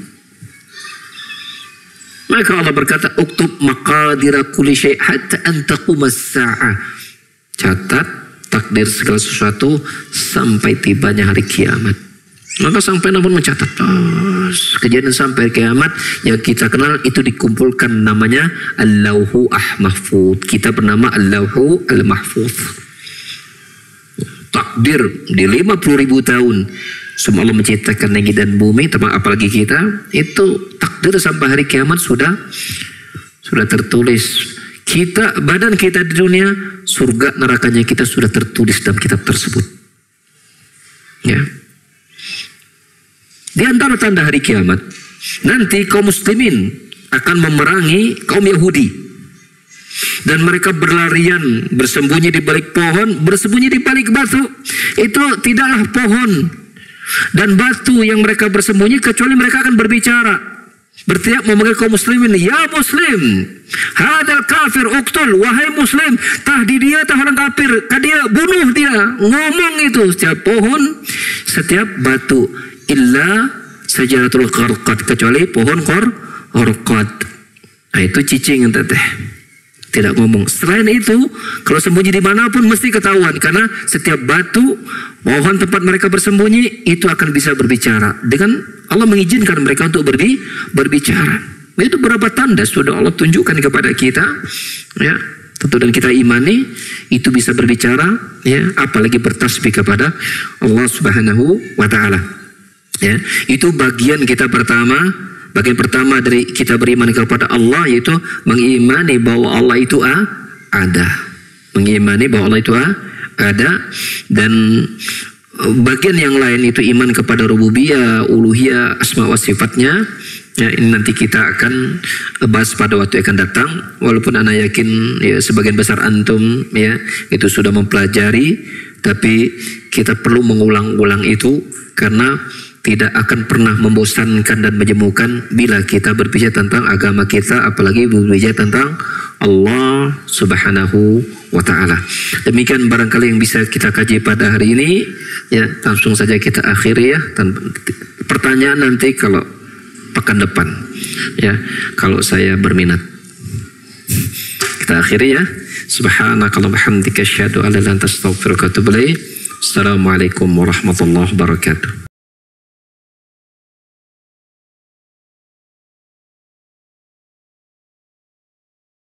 Maka Allah berkata, uktub maqadira kulli syai' hatta an taqumas sa'ah. Catat takdir segala sesuatu sampai tibanya hari kiamat. Maka sang pena pun mencatat. Kejadian sampai kiamat yang kita kenal itu dikumpulkan, namanya Al-Lauhu Mahfuz. Kita bernama Al-Lauhu Al-Mahfuz. Takdir di 50.000 tahun semua Allah menciptakan langit dan bumi, apalagi kita, itu takdir sampai hari kiamat sudah tertulis. Kita, badan kita di dunia, surga nerakanya kita sudah tertulis dalam kitab tersebut. Ya. Di antara tanda hari kiamat, nanti kaum muslimin akan memerangi kaum Yahudi. Dan mereka berlarian, bersembunyi di balik pohon, bersembunyi di balik batu. Itu tidaklah pohon dan batu yang mereka bersembunyi, kecuali mereka akan berbicara, berteriak memanggil kaum muslimin, ya muslim, hadal kafir uqtul, wahai muslim, tah di dia, tah orang kafir, dia bunuh dia. Ngomong itu setiap pohon, setiap batu, illa sajaratul qarqad, kecuali pohon qarqad. Nah, itu cicing teteh. Tidak ngomong. Selain itu, kalau sembunyi dimanapun mesti ketahuan, karena setiap batu, pohon tempat mereka bersembunyi itu akan bisa berbicara. Dengan Allah mengizinkan mereka untuk berbicara. Itu berapa tanda sudah Allah tunjukkan kepada kita, ya, Tentu dan kita imani itu bisa berbicara, ya, apalagi bertasbih kepada Allah Subhanahu wa taala. Ya, itu bagian kita pertama, bagian pertama dari kita beriman kepada Allah, yaitu mengimani bahwa Allah itu ada. Mengimani bahwa Allah itu ada. Dan bagian yang lain itu iman kepada rububiyah, uluhiyah, asma wa sifatnya. Ya, ini nanti kita akan bahas pada waktu yang akan datang. Walaupun ana yakin ya sebagian besar antum ya itu sudah mempelajari, tapi kita perlu mengulang-ulang itu karena tidak akan pernah membosankan dan menjemukan bila kita berbicara tentang agama kita, apalagi berbicara tentang Allah Subhanahu wa taala. Demikian barangkali yang bisa kita kaji pada hari ini. Ya, langsung saja kita akhiri ya. Pertanyaan nanti kalau pekan depan ya, kalau saya berminat. Kita akhiri ya. Subhanakallahumma wa bihamdika asyhadu an la ilaha illa anta astaghfiruka wa atubu ilaik. Assalamualaikum warahmatullahi wabarakatuh.